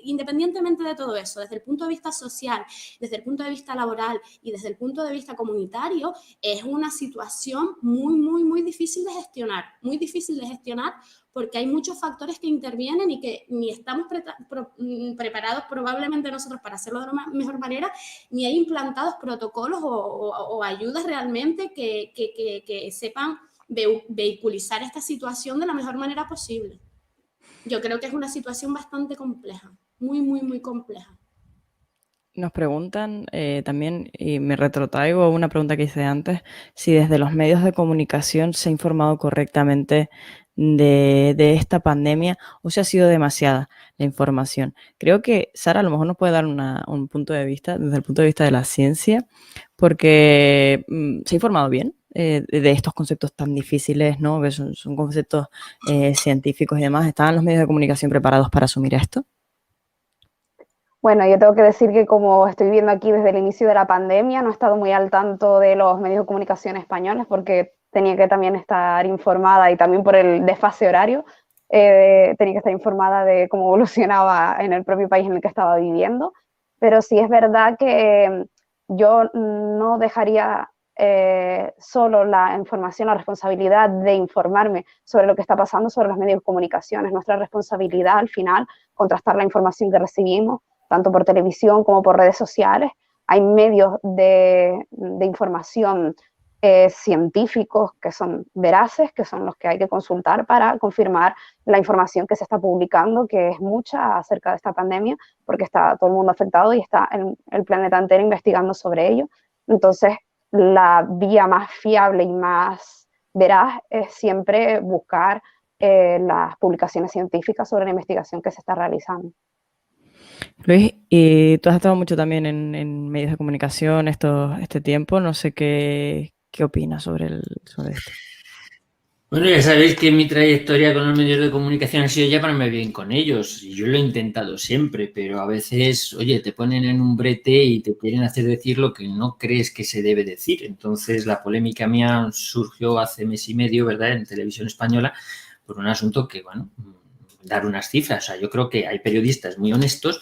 independientemente de todo eso, desde el punto de vista social, desde el punto de vista laboral y desde el punto de vista comunitario, es una situación muy, muy, muy difícil de gestionar, porque hay muchos factores que intervienen y que ni estamos preparados probablemente nosotros para hacerlo de la mejor manera, ni hay implantados protocolos o ayudas realmente que sepan vehiculizar esta situación de la mejor manera posible. Yo creo que es una situación bastante compleja, muy, muy, muy compleja. Nos preguntan también, y me retrotraigo a una pregunta que hice antes, si desde los medios de comunicación se ha informado correctamente de esta pandemia o si ha sido demasiada la información. Creo que Sara a lo mejor nos puede dar un punto de vista, desde el punto de vista de la ciencia, porque se ha informado bien. de estos conceptos tan difíciles, ¿no? Que son conceptos científicos y demás. ¿Estaban los medios de comunicación preparados para asumir esto? Bueno, yo tengo que decir que como estoy viendo aquí desde el inicio de la pandemia, no he estado muy al tanto de los medios de comunicación españoles porque tenía que también estar informada y también por el desfase horario, tenía que estar informada de cómo evolucionaba en el propio país en el que estaba viviendo. Pero sí es verdad que yo no dejaría solo la información, la responsabilidad de informarme sobre lo que está pasando sobre los medios de comunicación. Es nuestra responsabilidad al final contrastar la información que recibimos tanto por televisión como por redes sociales. Hay medios de información científicos que son veraces, que son los que hay que consultar para confirmar la información que se está publicando, que es mucha acerca de esta pandemia, porque está todo el mundo afectado y está el planeta entero investigando sobre ello. Entonces, la vía más fiable y más veraz es siempre buscar las publicaciones científicas sobre la investigación que se está realizando. Luis, y tú has estado mucho también en medios de comunicación este tiempo, no sé qué opinas sobre esto. Bueno, ya sabéis que mi trayectoria con los medios de comunicación ha sido llevarme bien con ellos, y yo lo he intentado siempre, pero a veces, oye, te ponen en un brete y te quieren hacer decir lo que no crees que se debe decir. Entonces, la polémica mía surgió hace mes y medio, ¿verdad?, en Televisión Española, por un asunto que, bueno, dar unas cifras. O sea, yo creo que hay periodistas muy honestos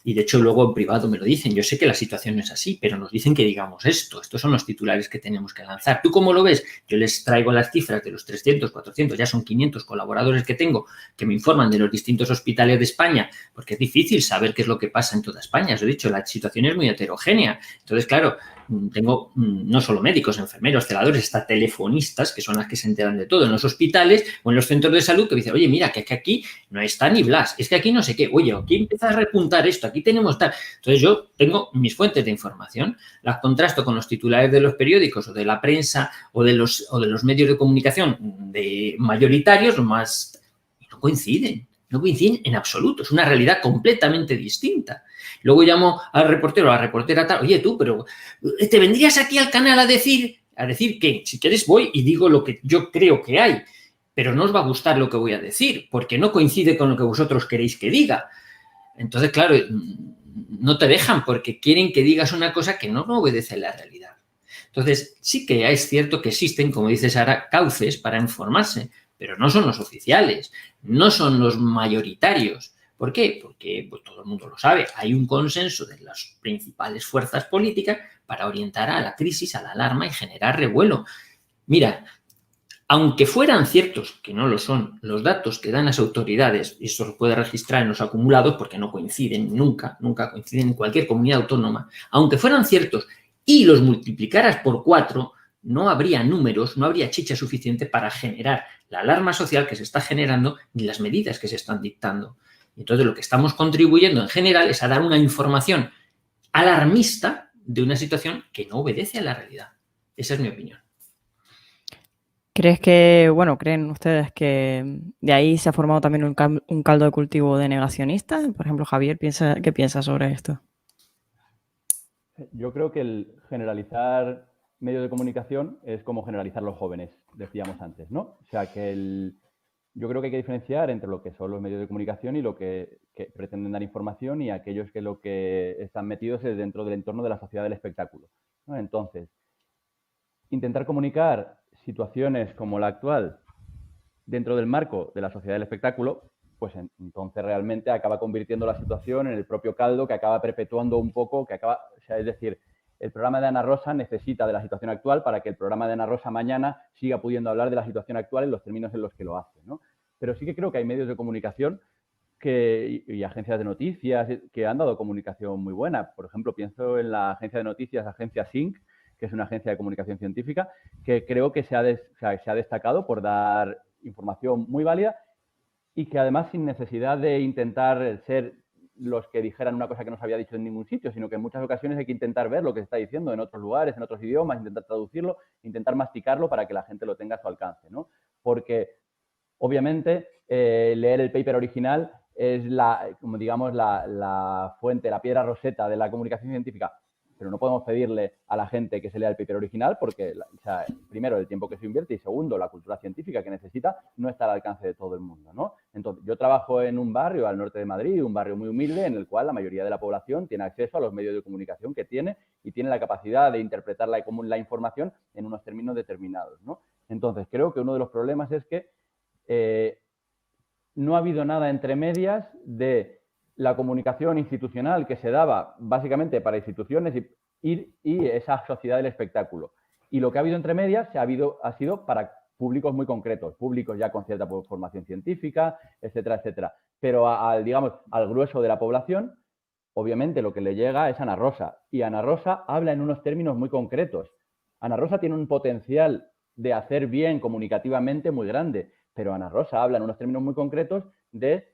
y, de hecho, luego en privado me lo dicen. Yo sé que la situación no es así, pero nos dicen que digamos esto. Estos son los titulares que tenemos que lanzar. ¿Tú cómo lo ves? Yo les traigo las cifras de los 300, 400, ya son 500 colaboradores que tengo que me informan de los distintos hospitales de España, porque es difícil saber qué es lo que pasa en toda España. Os he dicho, la situación es muy heterogénea. Entonces, claro, tengo no solo médicos, enfermeros, celadores, hasta telefonistas, que son las que se enteran de todo en los hospitales o en los centros de salud, que dicen, oye, mira, que aquí no está ni Blas, es que aquí no sé qué, oye, aquí empieza a repuntar esto, aquí tenemos tal. Entonces yo tengo mis fuentes de información, las contrasto con los titulares de los periódicos o de la prensa o de los medios de comunicación mayoritarios, más no coinciden en absoluto, es una realidad completamente distinta. Luego llamo al reportero o a la reportera tal, oye tú, pero ¿te vendrías aquí al canal a decir que si quieres voy y digo lo que yo creo que hay, pero no os va a gustar lo que voy a decir, porque no coincide con lo que vosotros queréis que diga? Entonces, claro, no te dejan porque quieren que digas una cosa que no obedece a la realidad. Entonces, sí que es cierto que existen, como dice Sara, cauces para informarse, pero no son los oficiales, no son los mayoritarios. ¿Por qué? Porque pues, todo el mundo lo sabe, hay un consenso de las principales fuerzas políticas para orientar a la crisis, a la alarma y generar revuelo. Mira, aunque fueran ciertos, que no lo son, los datos que dan las autoridades, y eso se puede registrar en los acumulados porque no coinciden, nunca coinciden en cualquier comunidad autónoma, aunque fueran ciertos y los multiplicaras por 4, no habría números, no habría chicha suficiente para generar la alarma social que se está generando ni las medidas que se están dictando. Entonces, lo que estamos contribuyendo en general es a dar una información alarmista de una situación que no obedece a la realidad. Esa es mi opinión. ¿Creen ustedes que de ahí se ha formado también un caldo de cultivo de negacionistas? Por ejemplo, Javier, ¿qué piensa sobre esto? Yo creo que el generalizar medios de comunicación es como generalizar los jóvenes, decíamos antes, ¿no? O sea, que yo creo que hay que diferenciar entre lo que son los medios de comunicación y lo que pretenden dar información y aquellos que lo que están metidos es dentro del entorno de la sociedad del espectáculo, ¿no? Entonces, intentar comunicar situaciones como la actual dentro del marco de la sociedad del espectáculo, pues entonces realmente acaba convirtiendo la situación en el propio caldo que acaba perpetuando un poco, o sea, es decir, el programa de Ana Rosa necesita de la situación actual para que el programa de Ana Rosa mañana siga pudiendo hablar de la situación actual en los términos en los que lo hace, ¿no? Pero sí que creo que hay medios de comunicación y agencias de noticias que han dado comunicación muy buena. Por ejemplo, pienso en la agencia de noticias, Agencia SYNC, que es una agencia de comunicación científica, que creo que se ha destacado por dar información muy válida y que además sin necesidad de intentar ser los que dijeran una cosa que no se había dicho en ningún sitio, sino que en muchas ocasiones hay que intentar ver lo que se está diciendo en otros lugares, en otros idiomas, intentar traducirlo, intentar masticarlo para que la gente lo tenga a su alcance, ¿no? Porque obviamente leer el paper original es la fuente, la piedra roseta de la comunicación científica, pero no podemos pedirle a la gente que se lea el paper original porque, primero, el tiempo que se invierte y segundo, la cultura científica que necesita no está al alcance de todo el mundo, ¿no? Entonces, yo trabajo en un barrio al norte de Madrid, un barrio muy humilde en el cual la mayoría de la población tiene acceso a los medios de comunicación que tiene y tiene la capacidad de interpretar la información en unos términos determinados, ¿no? Entonces, creo que uno de los problemas es que no ha habido nada entre medias de la comunicación institucional que se daba básicamente para instituciones y esa sociedad del espectáculo. Y lo que ha habido entre medias ha sido para públicos muy concretos, públicos ya con cierta formación científica, etcétera, etcétera. Pero digamos, al grueso de la población, obviamente lo que le llega es Ana Rosa. Y Ana Rosa habla en unos términos muy concretos. Ana Rosa tiene un potencial de hacer bien comunicativamente muy grande, pero Ana Rosa habla en unos términos muy concretos de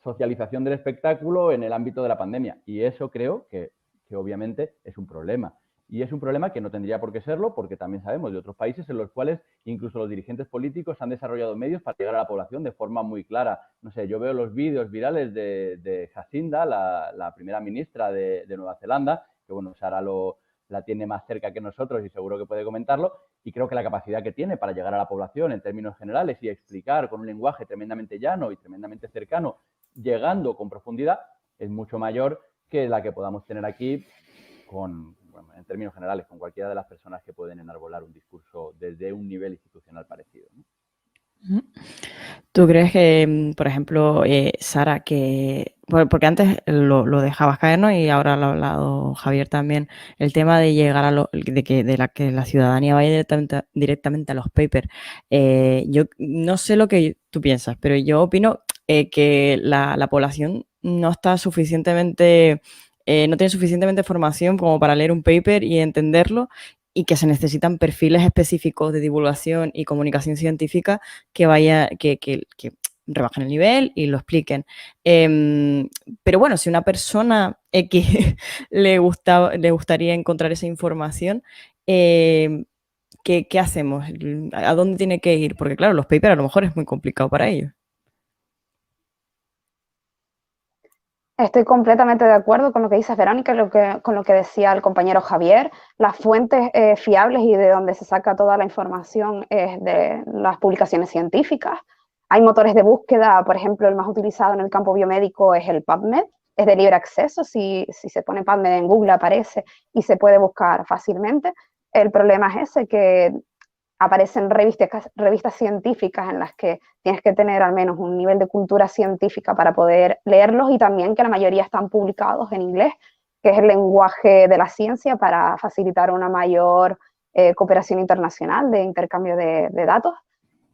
socialización del espectáculo en el ámbito de la pandemia. Y eso creo que obviamente es un problema. Y es un problema que no tendría por qué serlo, porque también sabemos de otros países en los cuales incluso los dirigentes políticos han desarrollado medios para llegar a la población de forma muy clara. No sé, yo veo los vídeos virales de Jacinda, la primera ministra de Nueva Zelanda, que bueno, Sara la tiene más cerca que nosotros y seguro que puede comentarlo, y creo que la capacidad que tiene para llegar a la población en términos generales y explicar con un lenguaje tremendamente llano y tremendamente cercano, llegando con profundidad, es mucho mayor que la que podamos tener aquí en términos generales, con cualquiera de las personas que pueden enarbolar un discurso desde un nivel institucional parecido, ¿no? ¿Tú crees que, por ejemplo, Sara, porque antes lo dejabas caer, ¿no? Y ahora lo ha hablado Javier también, el tema de llegar que la ciudadanía vaya directamente a los papers. Yo no sé lo que tú piensas, pero yo opino que la población no está suficientemente, no tiene suficientemente formación como para leer un paper y entenderlo, y que se necesitan perfiles específicos de divulgación y comunicación científica que rebajen el nivel y lo expliquen. Pero bueno, si una persona X le gustaría encontrar esa información, ¿qué hacemos? ¿A dónde tiene que ir? Porque claro, los papers a lo mejor es muy complicado para ellos. Estoy completamente de acuerdo con lo que dices, Verónica, con lo que decía el compañero Javier. Las fuentes fiables y de donde se saca toda la información es de las publicaciones científicas. Hay motores de búsqueda, por ejemplo, el más utilizado en el campo biomédico es el PubMed, es de libre acceso, si se pone PubMed en Google aparece y se puede buscar fácilmente. El problema es ese, que aparecen revistas científicas en las que tienes que tener al menos un nivel de cultura científica para poder leerlos, y también que la mayoría están publicados en inglés, que es el lenguaje de la ciencia, para facilitar una mayor cooperación internacional de intercambio de datos.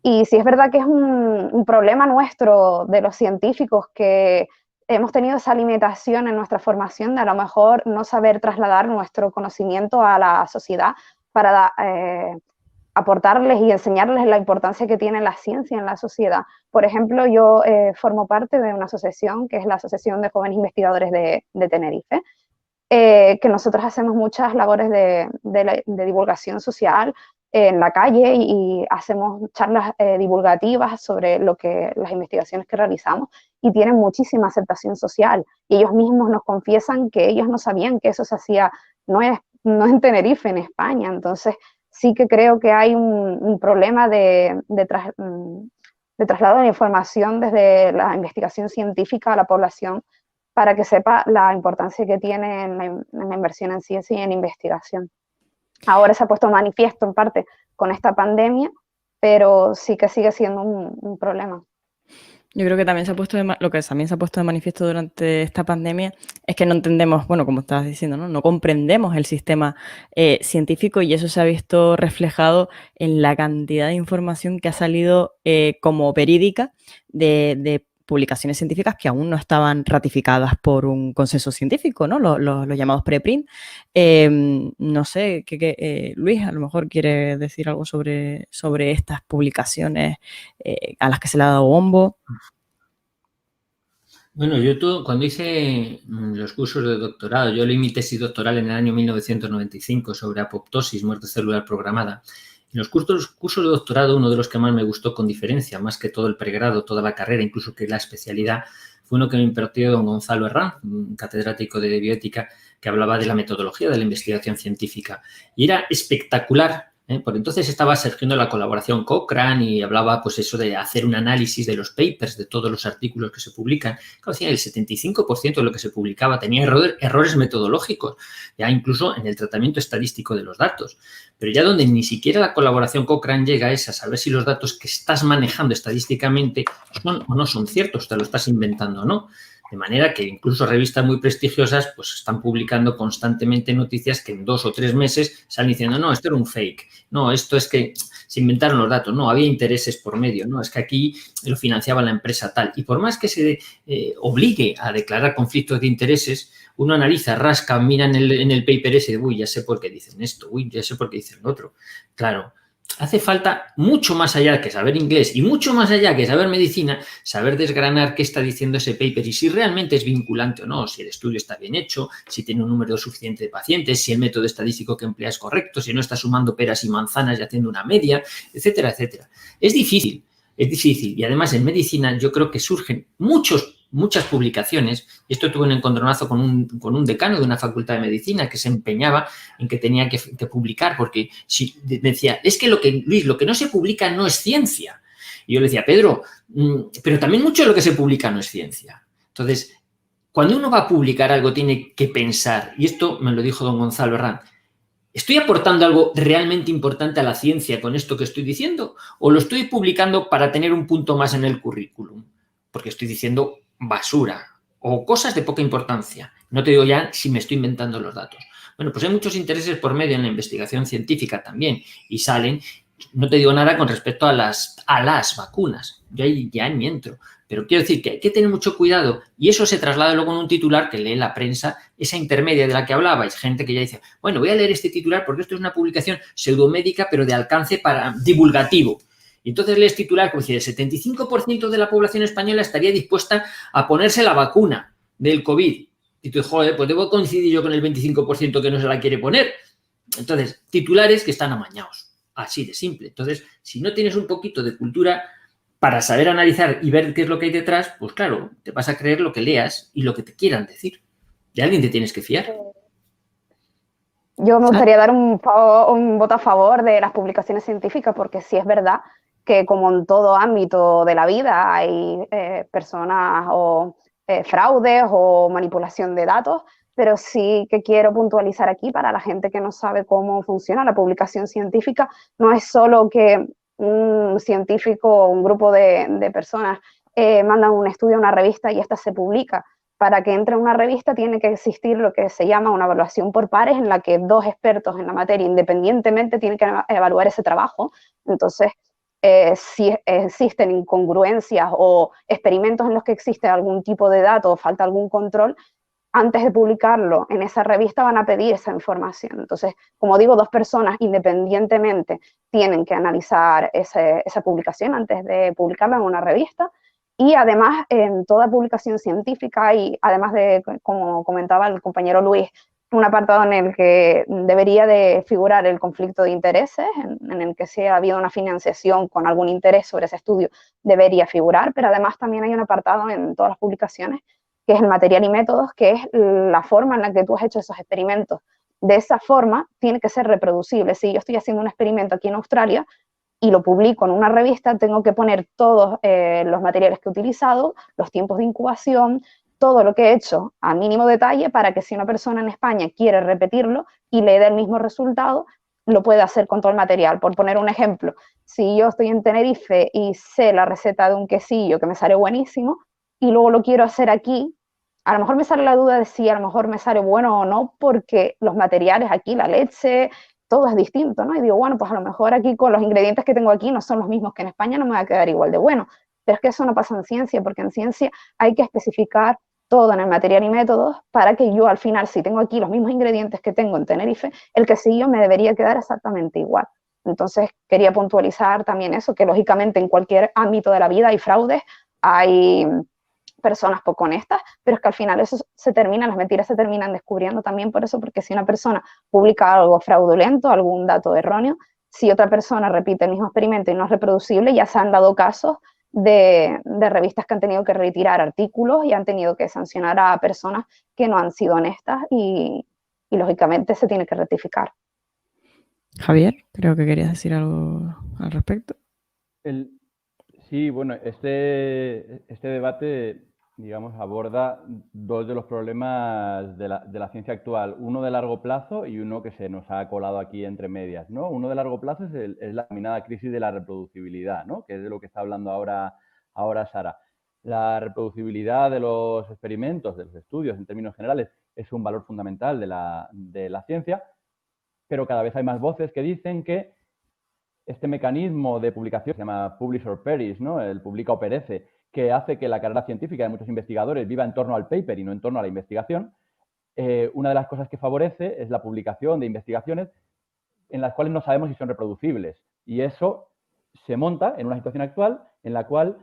Y sí es verdad que es un problema nuestro de los científicos, que hemos tenido esa limitación en nuestra formación de a lo mejor no saber trasladar nuestro conocimiento a la sociedad para aportarles y enseñarles la importancia que tiene la ciencia en la sociedad. Por ejemplo, yo formo parte de una asociación que es la Asociación de Jóvenes Investigadores de Tenerife, que nosotros hacemos muchas labores de divulgación social en la calle y hacemos charlas divulgativas sobre las investigaciones que realizamos, y tienen muchísima aceptación social. Y ellos mismos nos confiesan que ellos no sabían que eso se hacía, no en Tenerife, en España. Entonces, sí que creo que hay un problema de traslado de información desde la investigación científica a la población, para que sepa la importancia que tiene en la inversión en ciencia y en investigación. Ahora se ha puesto manifiesto en parte con esta pandemia, pero sí que sigue siendo un problema. Yo creo que también lo que también se ha puesto de manifiesto durante esta pandemia es que no entendemos, bueno, como estabas diciendo, no comprendemos el sistema científico, y eso se ha visto reflejado en la cantidad de información que ha salido como verídica de publicaciones científicas que aún no estaban ratificadas por un consenso científico, ¿no? Los llamados preprint. No sé, Luis, a lo mejor quiere decir algo sobre estas publicaciones a las que se le ha dado bombo. Bueno, cuando hice los cursos de doctorado, yo leí mi tesis doctoral en el año 1995 sobre apoptosis, muerte celular programada. En los cursos de doctorado, uno de los que más me gustó con diferencia, más que todo el pregrado, toda la carrera, incluso que la especialidad, fue uno que me impartió don Gonzalo Herranz, un catedrático de bioética, que hablaba de la metodología de la investigación científica. Y era espectacular. Por entonces estaba surgiendo la colaboración Cochrane y hablaba, pues, eso de hacer un análisis de los papers, de todos los artículos que se publican. Claro, decía, el 75% de lo que se publicaba tenía errores metodológicos, ya incluso en el tratamiento estadístico de los datos. Pero ya donde ni siquiera la colaboración Cochrane llega es a saber si los datos que estás manejando estadísticamente son o no son ciertos, te lo estás inventando o no. De manera que incluso revistas muy prestigiosas pues están publicando constantemente noticias que en 2 o 3 meses salen diciendo, no, esto era un fake, no, esto es que se inventaron los datos, no, había intereses por medio, no, es que aquí lo financiaba la empresa tal. Y por más que se obligue a declarar conflictos de intereses, uno analiza, rasca, mira en el paper ese, uy, ya sé por qué dicen esto, uy, ya sé por qué dicen lo otro. Claro, hace falta mucho más allá que saber inglés y mucho más allá que saber medicina, saber desgranar qué está diciendo ese paper y si realmente es vinculante o no, si el estudio está bien hecho, si tiene un número suficiente de pacientes, si el método estadístico que emplea es correcto, si no está sumando peras y manzanas y haciendo una media, etcétera, etcétera. Es difícil y además en medicina yo creo que surgen muchas publicaciones, y esto tuve un encontronazo con un decano de una facultad de medicina que se empeñaba en que tenía que publicar, porque si, decía, es que Luis, lo que no se publica no es ciencia. Y yo le decía, Pedro, pero también mucho de lo que se publica no es ciencia. Entonces, cuando uno va a publicar algo tiene que pensar, y esto me lo dijo don Gonzalo Herranz, ¿estoy aportando algo realmente importante a la ciencia con esto que estoy diciendo? ¿O lo estoy publicando para tener un punto más en el currículum? Porque estoy diciendo basura o cosas de poca importancia. No te digo ya si me estoy inventando los datos. Bueno, pues hay muchos intereses por medio en la investigación científica también y salen, no te digo nada con respecto a las vacunas. Yo ahí ya ni entro. Pero quiero decir que hay que tener mucho cuidado y eso se traslada luego en un titular que lee la prensa, esa intermedia de la que hablabais, gente que ya dice, bueno, voy a leer este titular porque esto es una publicación pseudomédica pero de alcance divulgativo. Y entonces lees titular como si el 75% de la población española estaría dispuesta a ponerse la vacuna del COVID. Y tú, joder, pues debo coincidir yo con el 25% que no se la quiere poner. Entonces, titulares que están amañados. Así de simple. Entonces, si no tienes un poquito de cultura para saber analizar y ver qué es lo que hay detrás, pues claro, te vas a creer lo que leas y lo que te quieran decir. De alguien te tienes que fiar. Yo me gustaría dar un voto a favor de las publicaciones científicas porque sí es verdad que como en todo ámbito de la vida hay personas o fraudes o manipulación de datos, pero sí que quiero puntualizar aquí para la gente que no sabe cómo funciona la publicación científica, no es solo que un científico o un grupo de personas mandan un estudio a una revista y esta se publica. Para que entre en una revista tiene que existir lo que se llama una evaluación por pares, en la que 2 expertos en la materia independientemente tienen que evaluar ese trabajo. Entonces, si existen incongruencias o experimentos en los que existe algún tipo de dato o falta algún control, antes de publicarlo en esa revista van a pedir esa información. Entonces, como digo, 2 personas independientemente tienen que analizar esa publicación antes de publicarla en una revista. Y además, en toda publicación científica y además de, como comentaba el compañero Luis, un apartado en el que debería de figurar el conflicto de intereses, en el que si ha habido una financiación con algún interés sobre ese estudio, debería figurar, pero además también hay un apartado en todas las publicaciones que es el material y métodos, que es la forma en la que tú has hecho esos experimentos. De esa forma, tiene que ser reproducible. Si yo estoy haciendo un experimento aquí en Australia y lo publico en una revista, tengo que poner todos los materiales que he utilizado, los tiempos de incubación, todo lo que he hecho a mínimo detalle para que si una persona en España quiere repetirlo y le dé el mismo resultado, lo puede hacer con todo el material. Por poner un ejemplo, si yo estoy en Tenerife y sé la receta de un quesillo que me sale buenísimo y luego lo quiero hacer aquí, a lo mejor me sale la duda de si a lo mejor me sale bueno o no, porque los materiales aquí, la leche, todo es distinto, ¿no? Y digo, bueno, pues a lo mejor aquí con los ingredientes que tengo aquí no son los mismos que en España, no me va a quedar igual de bueno. Pero es que eso no pasa en ciencia, porque en ciencia hay que especificar todo en el material y métodos para que yo al final, si tengo aquí los mismos ingredientes que tengo en Tenerife, el quesillo me debería quedar exactamente igual. Entonces quería puntualizar también eso, que lógicamente en cualquier ámbito de la vida hay fraudes, hay personas poco honestas, pero es que al final eso las mentiras se terminan descubriendo también por eso, porque si una persona publica algo fraudulento, algún dato erróneo, si otra persona repite el mismo experimento y no es reproducible, ya se han dado casos de revistas que han tenido que retirar artículos y han tenido que sancionar a personas que no han sido honestas y lógicamente se tiene que rectificar. Javier, creo que querías decir algo al respecto. Sí, bueno, este debate, digamos, aborda dos de los problemas de la ciencia actual, uno de largo plazo y uno que se nos ha colado aquí entre medias, ¿no? Uno de largo plazo es la denominada crisis de la reproducibilidad, ¿no? Que es de lo que está hablando ahora Sara. La reproducibilidad de los experimentos, de los estudios, en términos generales, es un valor fundamental de la ciencia, pero cada vez hay más voces que dicen que este mecanismo de publicación se llama publish or perish, ¿no? El publica o perece, que hace que la carrera científica de muchos investigadores viva en torno al paper y no en torno a la investigación. Una de las cosas que favorece es la publicación de investigaciones en las cuales no sabemos si son reproducibles. Y eso se monta en una situación actual en la cual,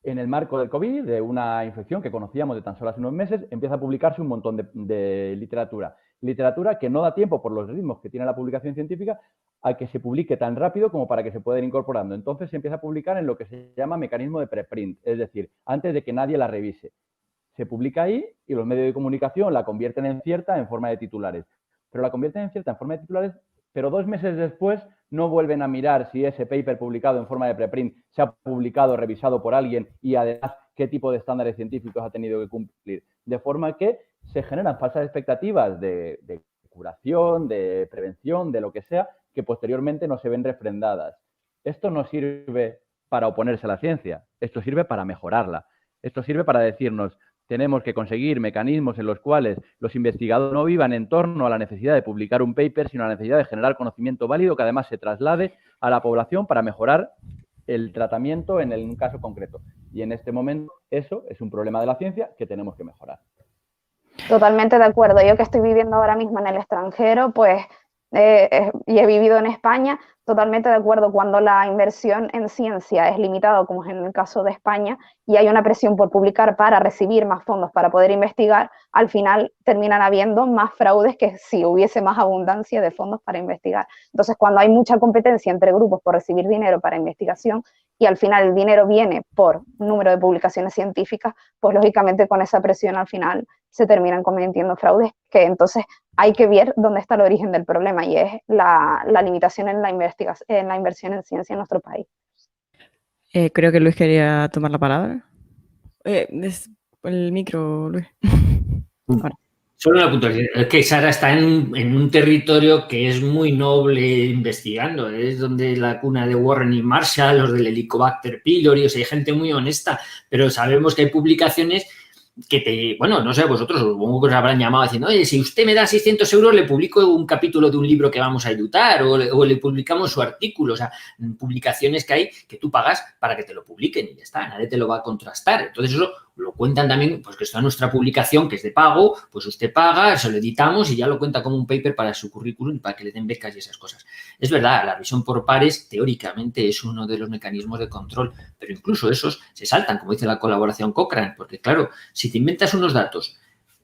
en el marco del COVID, de una infección que conocíamos de tan solo hace unos meses, empieza a publicarse un montón de literatura. Literatura que no da tiempo, por los ritmos que tiene la publicación científica, a que se publique tan rápido como para que se pueda ir incorporando. Entonces se empieza a publicar en lo que se llama mecanismo de preprint, es decir, antes de que nadie la revise. Se publica ahí y los medios de comunicación la convierten en cierta en forma de titulares. Pero la convierten en cierta en forma de titulares, pero 2 meses después no vuelven a mirar si ese paper publicado en forma de preprint se ha publicado, revisado por alguien y además qué tipo de estándares científicos ha tenido que cumplir. De forma que se generan falsas expectativas de curación, de prevención, de lo que sea, que posteriormente no se ven refrendadas. Esto no sirve para oponerse a la ciencia, esto sirve para mejorarla. Esto sirve para decirnos, tenemos que conseguir mecanismos en los cuales los investigadores no vivan en torno a la necesidad de publicar un paper, sino a la necesidad de generar conocimiento válido que además se traslade a la población para mejorar el tratamiento en un caso concreto. Y en este momento eso es un problema de la ciencia que tenemos que mejorar. Totalmente de acuerdo. Yo que estoy viviendo ahora mismo en el extranjero, pues, y he vivido en España, totalmente de acuerdo. Cuando la inversión en ciencia es limitada, como es en el caso de España, y hay una presión por publicar para recibir más fondos para poder investigar, al final terminan habiendo más fraudes que si hubiese más abundancia de fondos para investigar. Entonces, cuando hay mucha competencia entre grupos por recibir dinero para investigación y al final el dinero viene por número de publicaciones científicas, pues lógicamente con esa presión al final se terminan cometiendo fraudes, que entonces hay que ver dónde está el origen del problema y es la limitación en la inversión en ciencia en nuestro país. Creo que Luis quería tomar la palabra. El micro, Luis. Ahora. Solo una puntualización. Es que Sara está en un territorio que es muy noble investigando. Es donde la cuna de Warren y Marshall, los del Helicobacter pylori, o sea, hay gente muy honesta, pero sabemos que hay publicaciones que bueno, no sé, vosotros supongo que os habrán llamado diciendo, oye, si usted me da 600 euros, le publico un capítulo de un libro que vamos a editar o le publicamos su artículo. O sea, publicaciones que hay que tú pagas para que te lo publiquen y ya está, nadie te lo va a contrastar. Entonces eso lo cuentan también, pues que está nuestra publicación que es de pago, pues usted paga, se lo editamos y ya lo cuenta como un paper para su currículum y para que le den becas y esas cosas. Es verdad, la revisión por pares teóricamente es uno de los mecanismos de control, pero incluso esos se saltan, como dice la colaboración Cochrane, porque claro, si te inventas unos datos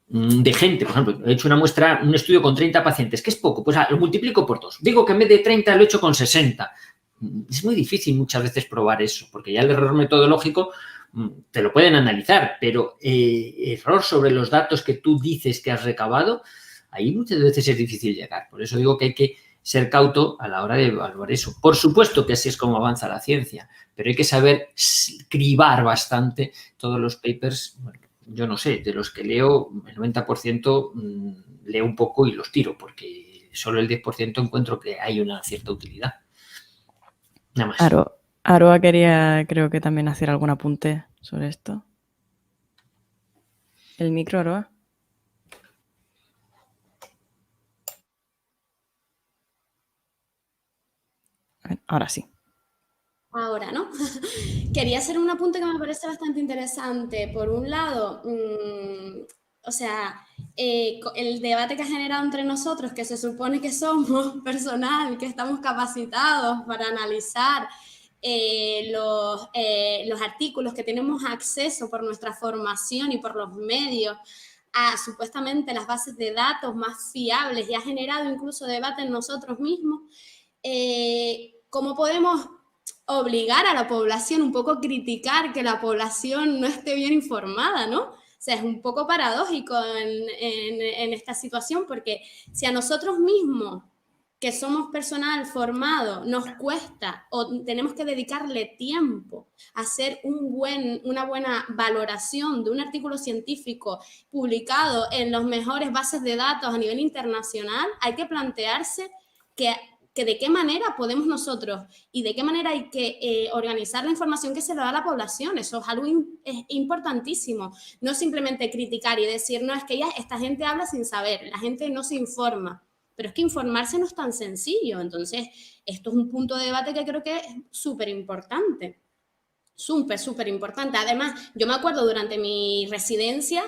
de gente, por ejemplo, he hecho una muestra, un estudio con 30 pacientes, que es poco, pues lo multiplico por 2. Digo que en vez de 30 lo he hecho con 60. Es muy difícil muchas veces probar eso, porque ya el error metodológico te lo pueden analizar, pero error sobre los datos que tú dices que has recabado, ahí muchas veces es difícil llegar. Por eso digo que hay que ser cauto a la hora de evaluar eso. Por supuesto que así es como avanza la ciencia, pero hay que saber cribar bastante todos los papers. Bueno, yo no sé, de los que leo, el 90% leo un poco y los tiro, porque solo el 10% encuentro que hay una cierta utilidad. Nada más. Claro. Aroa quería, creo que también hacer algún apunte sobre esto. El micro, Aroa. Ahora sí. Ahora, ¿no? Quería hacer un apunte que me parece bastante interesante. Por un lado, o sea, el debate que ha generado entre nosotros, que se supone que somos personal, que estamos capacitados para analizar los artículos, que tenemos acceso por nuestra formación y por los medios a supuestamente las bases de datos más fiables y ha generado incluso debate en nosotros mismos. ¿Cómo podemos obligar a la población, un poco criticar que la población no esté bien informada, ¿no? O sea, es un poco paradójico en esta situación, porque si a nosotros mismos, que somos personal formado, nos cuesta o tenemos que dedicarle tiempo a hacer una buena valoración de un artículo científico publicado en las mejores bases de datos a nivel internacional, hay que plantearse que de qué manera podemos nosotros y de qué manera hay que organizar la información que se le da a la población. Eso es algo importantísimo. No simplemente criticar y decir, no, es que esta gente habla sin saber, la gente no se informa. Pero es que informarse no es tan sencillo. Entonces, esto es un punto de debate que creo que es súper importante. Súper importante. Además, yo me acuerdo durante mi residencia,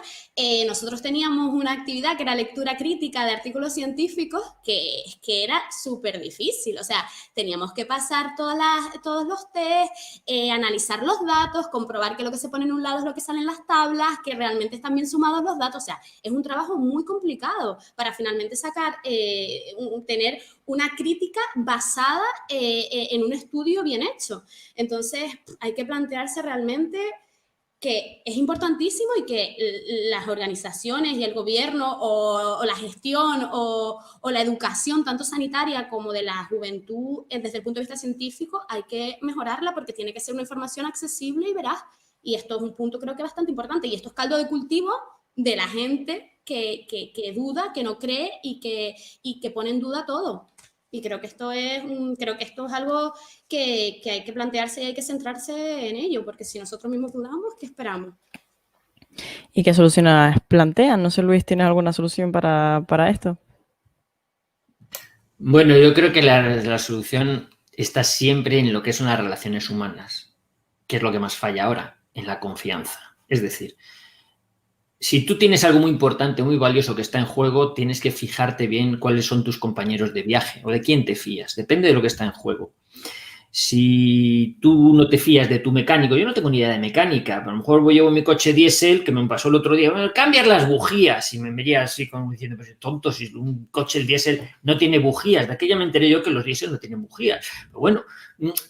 nosotros teníamos una actividad que era lectura crítica de artículos científicos que era súper difícil. O sea, teníamos que pasar todos los test, analizar los datos, comprobar que lo que se pone en un lado es lo que sale en las tablas, que realmente están bien sumados los datos. O sea, es un trabajo muy complicado para finalmente sacar, tener una crítica basada en un estudio bien hecho. Entonces, hay que plantearse realmente que es importantísimo y que las organizaciones y el gobierno o la gestión o la educación, tanto sanitaria como de la juventud, desde el punto de vista científico, hay que mejorarla porque tiene que ser una información accesible y veraz. Y esto es un punto creo que bastante importante. Y esto es caldo de cultivo de la gente que duda, que no cree y que pone en duda todo. Y creo que esto es algo que hay que plantearse y hay que centrarse en ello, porque si nosotros mismos dudamos, ¿qué esperamos? ¿Y qué soluciones plantean? No sé, Luis, ¿tienes alguna solución para esto? Bueno, yo creo que la solución está siempre en lo que son las relaciones humanas, que es lo que más falla ahora, en la confianza. Es decir, si tú tienes algo muy importante, muy valioso que está en juego, tienes que fijarte bien cuáles son tus compañeros de viaje o de quién te fías. Depende de lo que está en juego. Si tú no te fías de tu mecánico, yo no tengo ni idea de mecánica, a lo mejor llevo mi coche diésel, que me pasó el otro día, bueno, cambias las bujías, y me vería así como diciendo, pues tonto, si un coche el diésel no tiene bujías, de aquella me enteré yo que los diésel no tienen bujías. Pero bueno,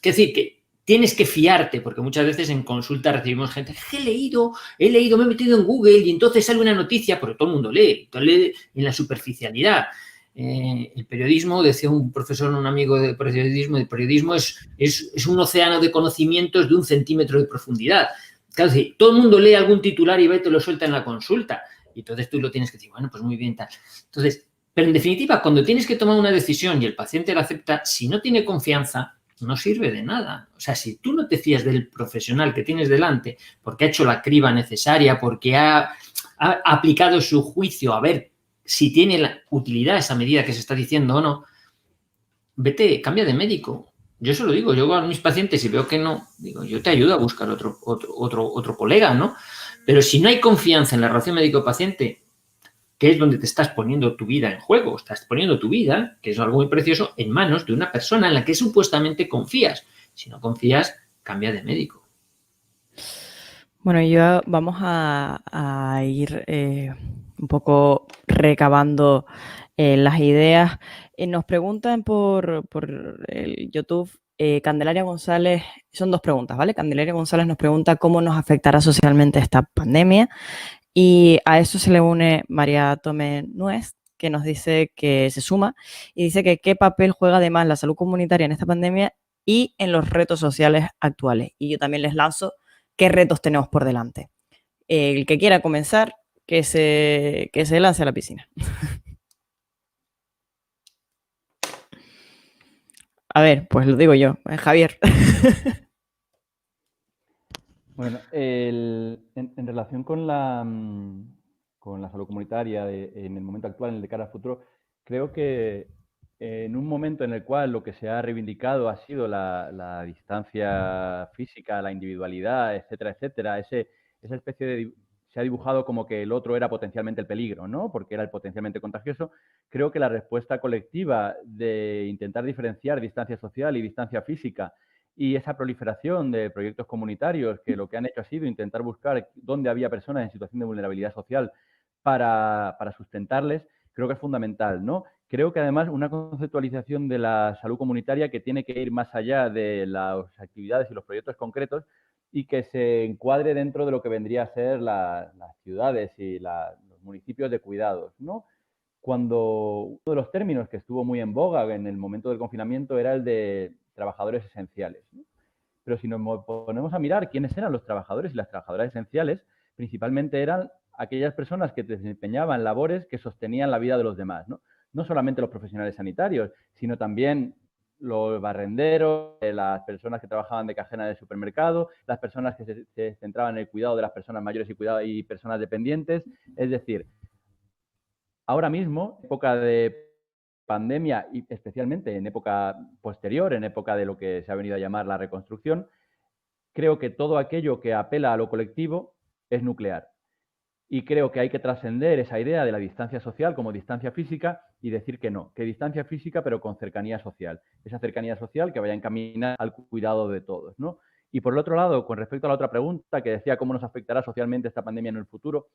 qué decir, que tienes que fiarte, porque muchas veces en consulta recibimos gente, he leído, me he metido en Google y entonces sale una noticia, porque todo el mundo lee en la superficialidad. El periodismo, decía un profesor, un amigo de periodismo, el periodismo es un océano de conocimientos de 1 centímetro de profundidad. Claro, si todo el mundo lee algún titular y te lo suelta en la consulta, y entonces tú lo tienes que decir, bueno, pues muy bien, tal. Entonces, pero en definitiva, cuando tienes que tomar una decisión y el paciente la acepta, si no tiene confianza, no sirve de nada. O sea, si tú no te fías del profesional que tienes delante, porque ha hecho la criba necesaria, porque ha aplicado su juicio a ver si tiene la utilidad esa medida que se está diciendo o no, vete, cambia de médico. Yo se lo digo, yo a mis pacientes si veo que no, digo, yo te ayudo a buscar otro colega, ¿no? Pero si no hay confianza en la relación médico-paciente, que es donde te estás poniendo tu vida en juego, estás poniendo tu vida, que es algo muy precioso, en manos de una persona en la que supuestamente confías. Si no confías, cambia de médico. Bueno, yo vamos a ir un poco recabando las ideas. Nos preguntan por el YouTube, Candelaria González, son 2 preguntas, ¿vale? Candelaria González nos pregunta cómo nos afectará socialmente esta pandemia. Y a eso se le une María Tome Nuez, que nos dice que se suma y dice que qué papel juega además la salud comunitaria en esta pandemia y en los retos sociales actuales. Y yo también les lanzo qué retos tenemos por delante. El que quiera comenzar, que se lance a la piscina. A ver, pues lo digo yo, Javier. Bueno, en relación con la salud comunitaria en el momento actual, en el de cara al futuro, creo que en un momento en el cual lo que se ha reivindicado ha sido la distancia física, la individualidad, etcétera, etcétera, esa especie de... Se ha dibujado como que el otro era potencialmente el peligro, ¿no? Porque era el potencialmente contagioso. Creo que la respuesta colectiva de intentar diferenciar distancia social y distancia física y esa proliferación de proyectos comunitarios que lo que han hecho ha sido intentar buscar dónde había personas en situación de vulnerabilidad social para sustentarles, creo que es fundamental, ¿no? Creo que además una conceptualización de la salud comunitaria que tiene que ir más allá de las actividades y los proyectos concretos y que se encuadre dentro de lo que vendría a ser las ciudades y los municipios de cuidados, ¿no? Cuando uno de los términos que estuvo muy en boga en el momento del confinamiento era el de trabajadores esenciales, ¿no? Pero si nos ponemos a mirar quiénes eran los trabajadores y las trabajadoras esenciales, principalmente eran aquellas personas que desempeñaban labores que sostenían la vida de los demás, ¿no? No solamente los profesionales sanitarios, sino también los barrenderos, las personas que trabajaban de cajera de supermercado, las personas que se centraban en el cuidado de las personas mayores y personas dependientes. Es decir, ahora mismo, en época de pandemia y especialmente en época posterior, en época de lo que se ha venido a llamar la reconstrucción, creo que todo aquello que apela a lo colectivo es nuclear. Y creo que hay que trascender esa idea de la distancia social como distancia física y decir que no, que distancia física pero con cercanía social. Esa cercanía social que vaya encaminada al cuidado de todos, ¿no? Y por el otro lado, con respecto a la otra pregunta que decía cómo nos afectará socialmente esta pandemia en el futuro,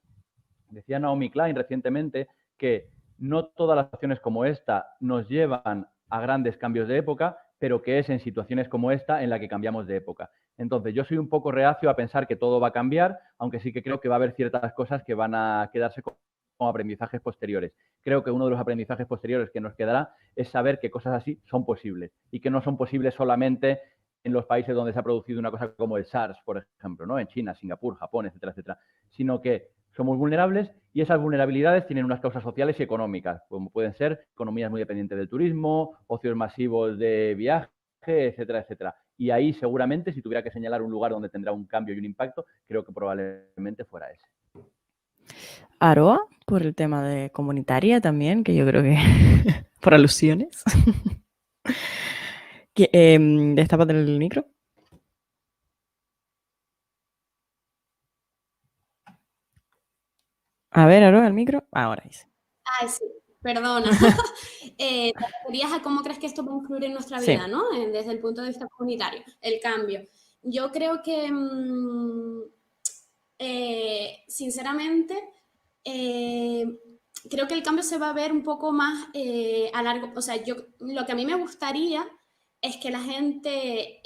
decía Naomi Klein recientemente que no todas las situaciones como esta nos llevan a grandes cambios de época, pero que es en situaciones como esta en la que cambiamos de época. Entonces, yo soy un poco reacio a pensar que todo va a cambiar, aunque sí que creo que va a haber ciertas cosas que van a quedarse como aprendizajes posteriores. Creo que uno de los aprendizajes posteriores que nos quedará es saber que cosas así son posibles y que no son posibles solamente en los países donde se ha producido una cosa como el SARS, por ejemplo, ¿no? En China, Singapur, Japón, etcétera, etcétera, sino que somos vulnerables y esas vulnerabilidades tienen unas causas sociales y económicas, como pueden ser economías muy dependientes del turismo, ocios masivos de viaje, etcétera, etcétera. Y ahí seguramente, si tuviera que señalar un lugar donde tendrá un cambio y un impacto, creo que probablemente fuera ese. Aroa, por el tema de comunitaria también, que yo creo que por alusiones. Destápate el micro. A ver, Aroa, el micro. Ahora dice. Ay, sí, perdona. Te referías a cómo crees que esto va a influir en nuestra Sí. vida, ¿no? Desde el punto de vista comunitario, el cambio. Yo creo que, sinceramente, creo que el cambio se va a ver un poco más a largo. O sea, lo que a mí me gustaría es que la gente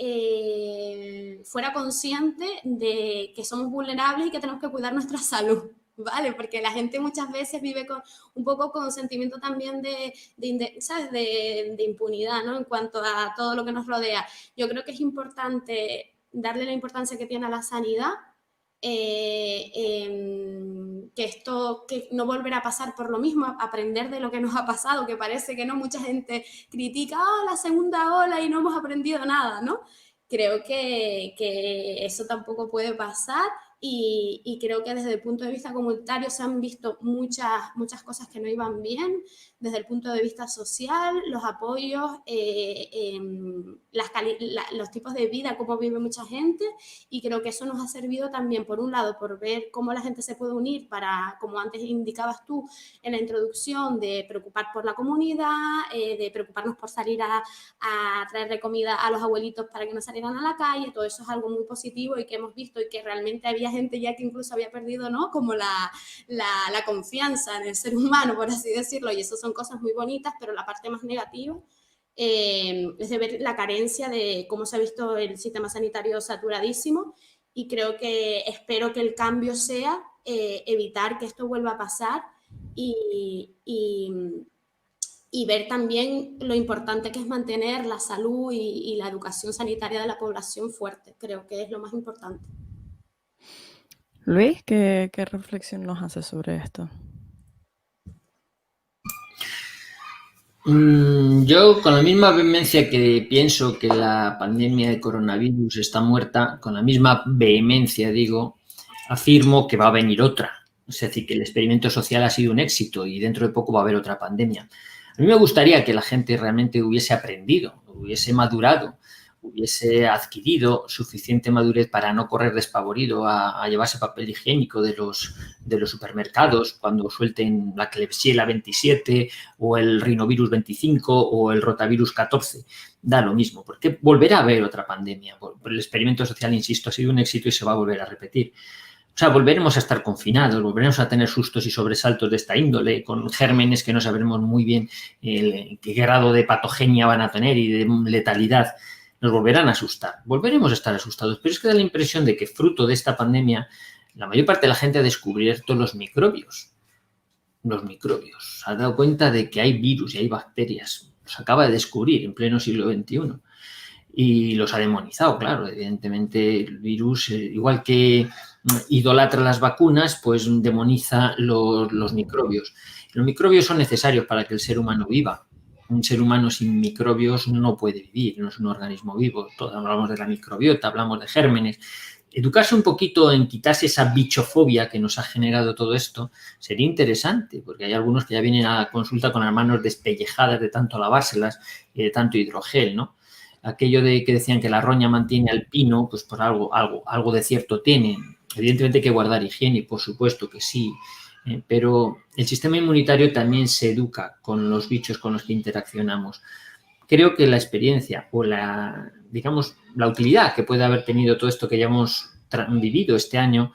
fuera consciente de que somos vulnerables y que tenemos que cuidar nuestra salud, ¿vale? Porque la gente muchas veces vive un poco con sentimiento también ¿sabes? De impunidad, ¿no? En cuanto a todo lo que nos rodea. Yo creo que es importante darle la importancia que tiene a la sanidad, que no volverá a pasar por lo mismo, aprender de lo que nos ha pasado, que parece que no, mucha gente critica la segunda ola y no hemos aprendido nada, ¿no? Creo que eso tampoco puede pasar y creo que desde el punto de vista comunitario se han visto muchas cosas que no iban bien, desde el punto de vista social, los apoyos, los tipos de vida, cómo vive mucha gente, y creo que eso nos ha servido también, por un lado, por ver cómo la gente se puede unir para, como antes indicabas tú en la introducción, de preocupar por la comunidad, de preocuparnos por salir a traerle comida a los abuelitos para que no salieran a la calle. Todo eso es algo muy positivo y que hemos visto, y que realmente había gente ya que incluso había perdido, ¿no? Como la confianza en el ser humano, por así decirlo, y eso son cosas muy bonitas, pero la parte más negativa es de ver la carencia de cómo se ha visto el sistema sanitario saturadísimo, y creo que espero que el cambio sea evitar que esto vuelva a pasar y ver también lo importante que es mantener la salud y la educación sanitaria de la población fuerte. Creo que es lo más importante. Luis, ¿qué reflexión nos hace sobre esto? Yo, con la misma vehemencia que pienso que la pandemia de coronavirus está muerta, con la misma vehemencia, digo, afirmo que va a venir otra. Es decir, que el experimento social ha sido un éxito y dentro de poco va a haber otra pandemia. A mí me gustaría que la gente realmente hubiese aprendido, hubiese madurado, hubiese adquirido suficiente madurez para no correr despavorido a llevarse papel higiénico de los supermercados cuando suelten la Klebsiella 27 o el rinovirus 25 o el rotavirus 14. Da lo mismo, porque volverá a haber otra pandemia. El experimento social, insisto, ha sido un éxito y se va a volver a repetir. O sea, volveremos a estar confinados, volveremos a tener sustos y sobresaltos de esta índole, con gérmenes que no sabremos muy bien qué grado de patogenia van a tener y de letalidad. Nos volverán a asustar, volveremos a estar asustados, pero es que da la impresión de que fruto de esta pandemia, la mayor parte de la gente ha descubierto los microbios. Se ha dado cuenta de que hay virus y hay bacterias. Los acaba de descubrir en pleno siglo XXI. Y los ha demonizado, claro. Evidentemente, el virus, igual que idolatra las vacunas, pues demoniza los microbios. Los microbios son necesarios para que el ser humano viva. Un ser humano sin microbios no puede vivir, no es un organismo vivo. Todos hablamos de la microbiota, hablamos de gérmenes. Educarse un poquito en quitarse esa bichofobia que nos ha generado todo esto sería interesante, porque hay algunos que ya vienen a la consulta con las manos despellejadas de tanto lavárselas y de tanto hidrogel, ¿no? Aquello de que decían que la roña mantiene al pino, pues por algo de cierto tiene. Evidentemente hay que guardar higiene, por supuesto que sí, pero el sistema inmunitario también se educa con los bichos con los que interaccionamos. Creo que la experiencia o la utilidad que puede haber tenido todo esto que ya hemos vivido este año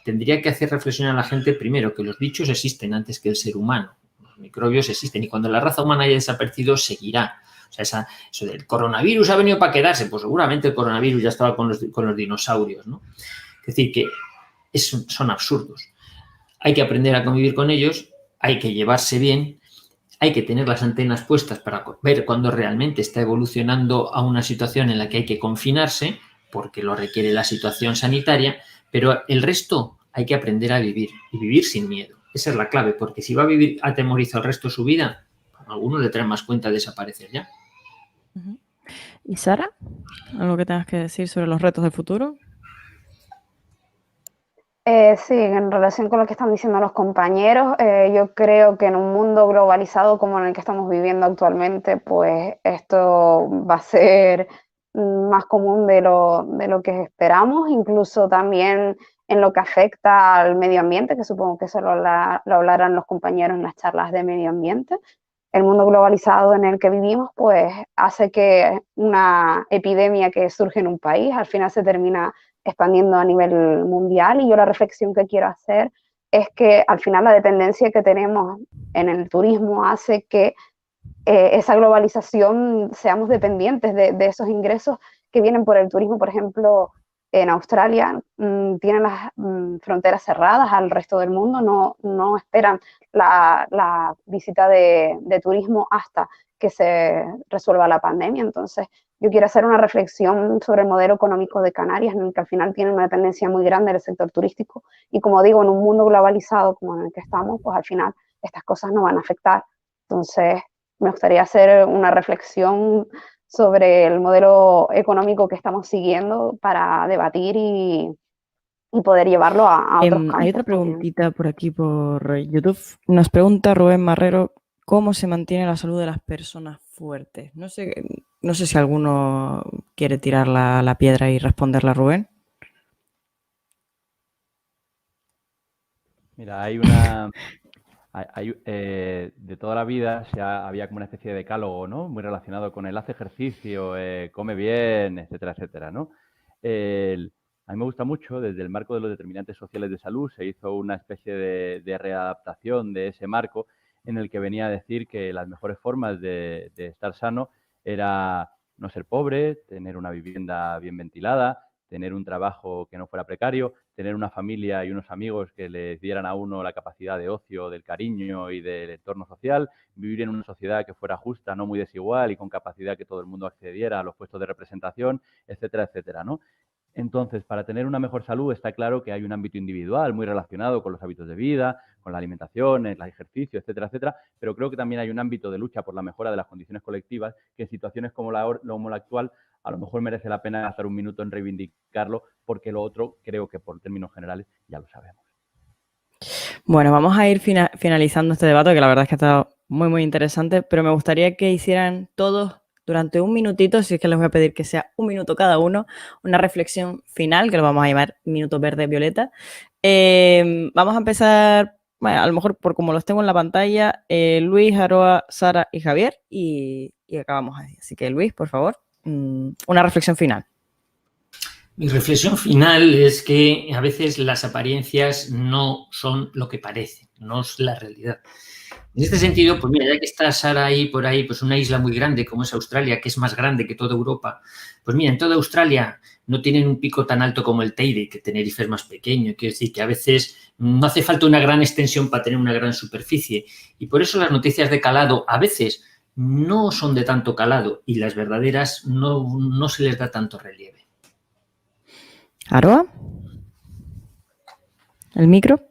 tendría que hacer reflexionar a la gente primero que los bichos existen antes que el ser humano. Los microbios existen y cuando la raza humana haya desaparecido seguirá. O sea, eso del coronavirus ha venido para quedarse, pues seguramente el coronavirus ya estaba con los dinosaurios, ¿no? Es decir, que son absurdos. Hay que aprender a convivir con ellos, hay que llevarse bien, hay que tener las antenas puestas para ver cuándo realmente está evolucionando a una situación en la que hay que confinarse, porque lo requiere la situación sanitaria, pero el resto hay que aprender a vivir y vivir sin miedo. Esa es la clave, porque si va a vivir atemorizado el resto de su vida, a algunos le traen más cuenta de desaparecer ya. ¿Y Sara? ¿Algo que tengas que decir sobre los retos del futuro? Sí, en relación con lo que están diciendo los compañeros, yo creo que en un mundo globalizado como en el que estamos viviendo actualmente, pues esto va a ser más común de lo que esperamos, incluso también en lo que afecta al medio ambiente, que supongo que eso lo hablarán los compañeros en las charlas de medio ambiente. El mundo globalizado en el que vivimos, pues hace que una epidemia que surge en un país al final se termina expandiendo a nivel mundial, y yo la reflexión que quiero hacer es que al final la dependencia que tenemos en el turismo hace que esa globalización seamos dependientes de esos ingresos que vienen por el turismo. Por ejemplo, en Australia tienen las fronteras cerradas al resto del mundo, no esperan la visita de turismo hasta que se resuelva la pandemia. Entonces, yo quiero hacer una reflexión sobre el modelo económico de Canarias, en el que al final tiene una dependencia muy grande del sector turístico. Y como digo, en un mundo globalizado como en el que estamos, pues al final estas cosas no van a afectar. Entonces, me gustaría hacer una reflexión sobre el modelo económico que estamos siguiendo para debatir y poder llevarlo a otros campos. Hay otra preguntita por aquí, por YouTube. Nos pregunta Rubén Marrero, ¿cómo se mantiene la salud de las personas fuertes? No sé si alguno quiere tirar la piedra y responderla, Rubén. Mira, de toda la vida había como una especie de decálogo, ¿no? Muy relacionado con el hace ejercicio, come bien, etcétera, etcétera, ¿no? A mí me gusta mucho, desde el marco de los determinantes sociales de salud, se hizo una especie de readaptación de ese marco en el que venía a decir que las mejores formas de estar sano era no ser pobre, tener una vivienda bien ventilada, tener un trabajo que no fuera precario, tener una familia y unos amigos que les dieran a uno la capacidad de ocio, del cariño y del entorno social, vivir en una sociedad que fuera justa, no muy desigual y con capacidad que todo el mundo accediera a los puestos de representación, etcétera, etcétera, ¿no? Entonces, para tener una mejor salud está claro que hay un ámbito individual muy relacionado con los hábitos de vida, con la alimentación, el ejercicio, etcétera, etcétera, pero creo que también hay un ámbito de lucha por la mejora de las condiciones colectivas que en situaciones como la actual a lo mejor merece la pena gastar un minuto en reivindicarlo, porque lo otro creo que por términos generales ya lo sabemos. Bueno, vamos a ir finalizando este debate, que la verdad es que ha estado muy, muy interesante, pero me gustaría que hicieran todos durante un minutito, si es que les voy a pedir que sea un minuto cada uno, una reflexión final, que lo vamos a llamar Minuto Verde Violeta. Vamos a empezar, bueno, a lo mejor por como los tengo en la pantalla, Luis, Aroa, Sara y Javier, y acabamos ahí. Así que Luis, por favor, una reflexión final. Mi reflexión final es que a veces las apariencias no son lo que parecen, no es la realidad. En este sentido, pues mira, ya que está Sara ahí por ahí, pues una isla muy grande como es Australia, que es más grande que toda Europa, pues mira, en toda Australia no tienen un pico tan alto como el Teide, que Tenerife es más pequeño. Quiero decir que a veces no hace falta una gran extensión para tener una gran superficie. Y por eso las noticias de calado a veces no son de tanto calado y las verdaderas no se les da tanto relieve. ¿Aroa? ¿El micro?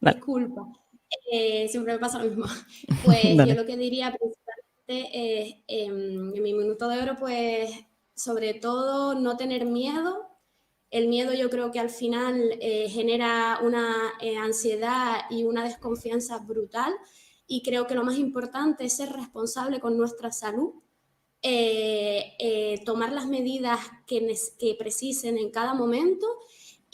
Dale. Disculpa, siempre me pasa lo mismo. Pues Dale. yo lo que diría principalmente es, en mi minuto de oro, pues sobre todo no tener miedo. El miedo yo creo que al final genera una ansiedad y una desconfianza brutal, y creo que lo más importante es ser responsable con nuestra salud, tomar las medidas que precisen en cada momento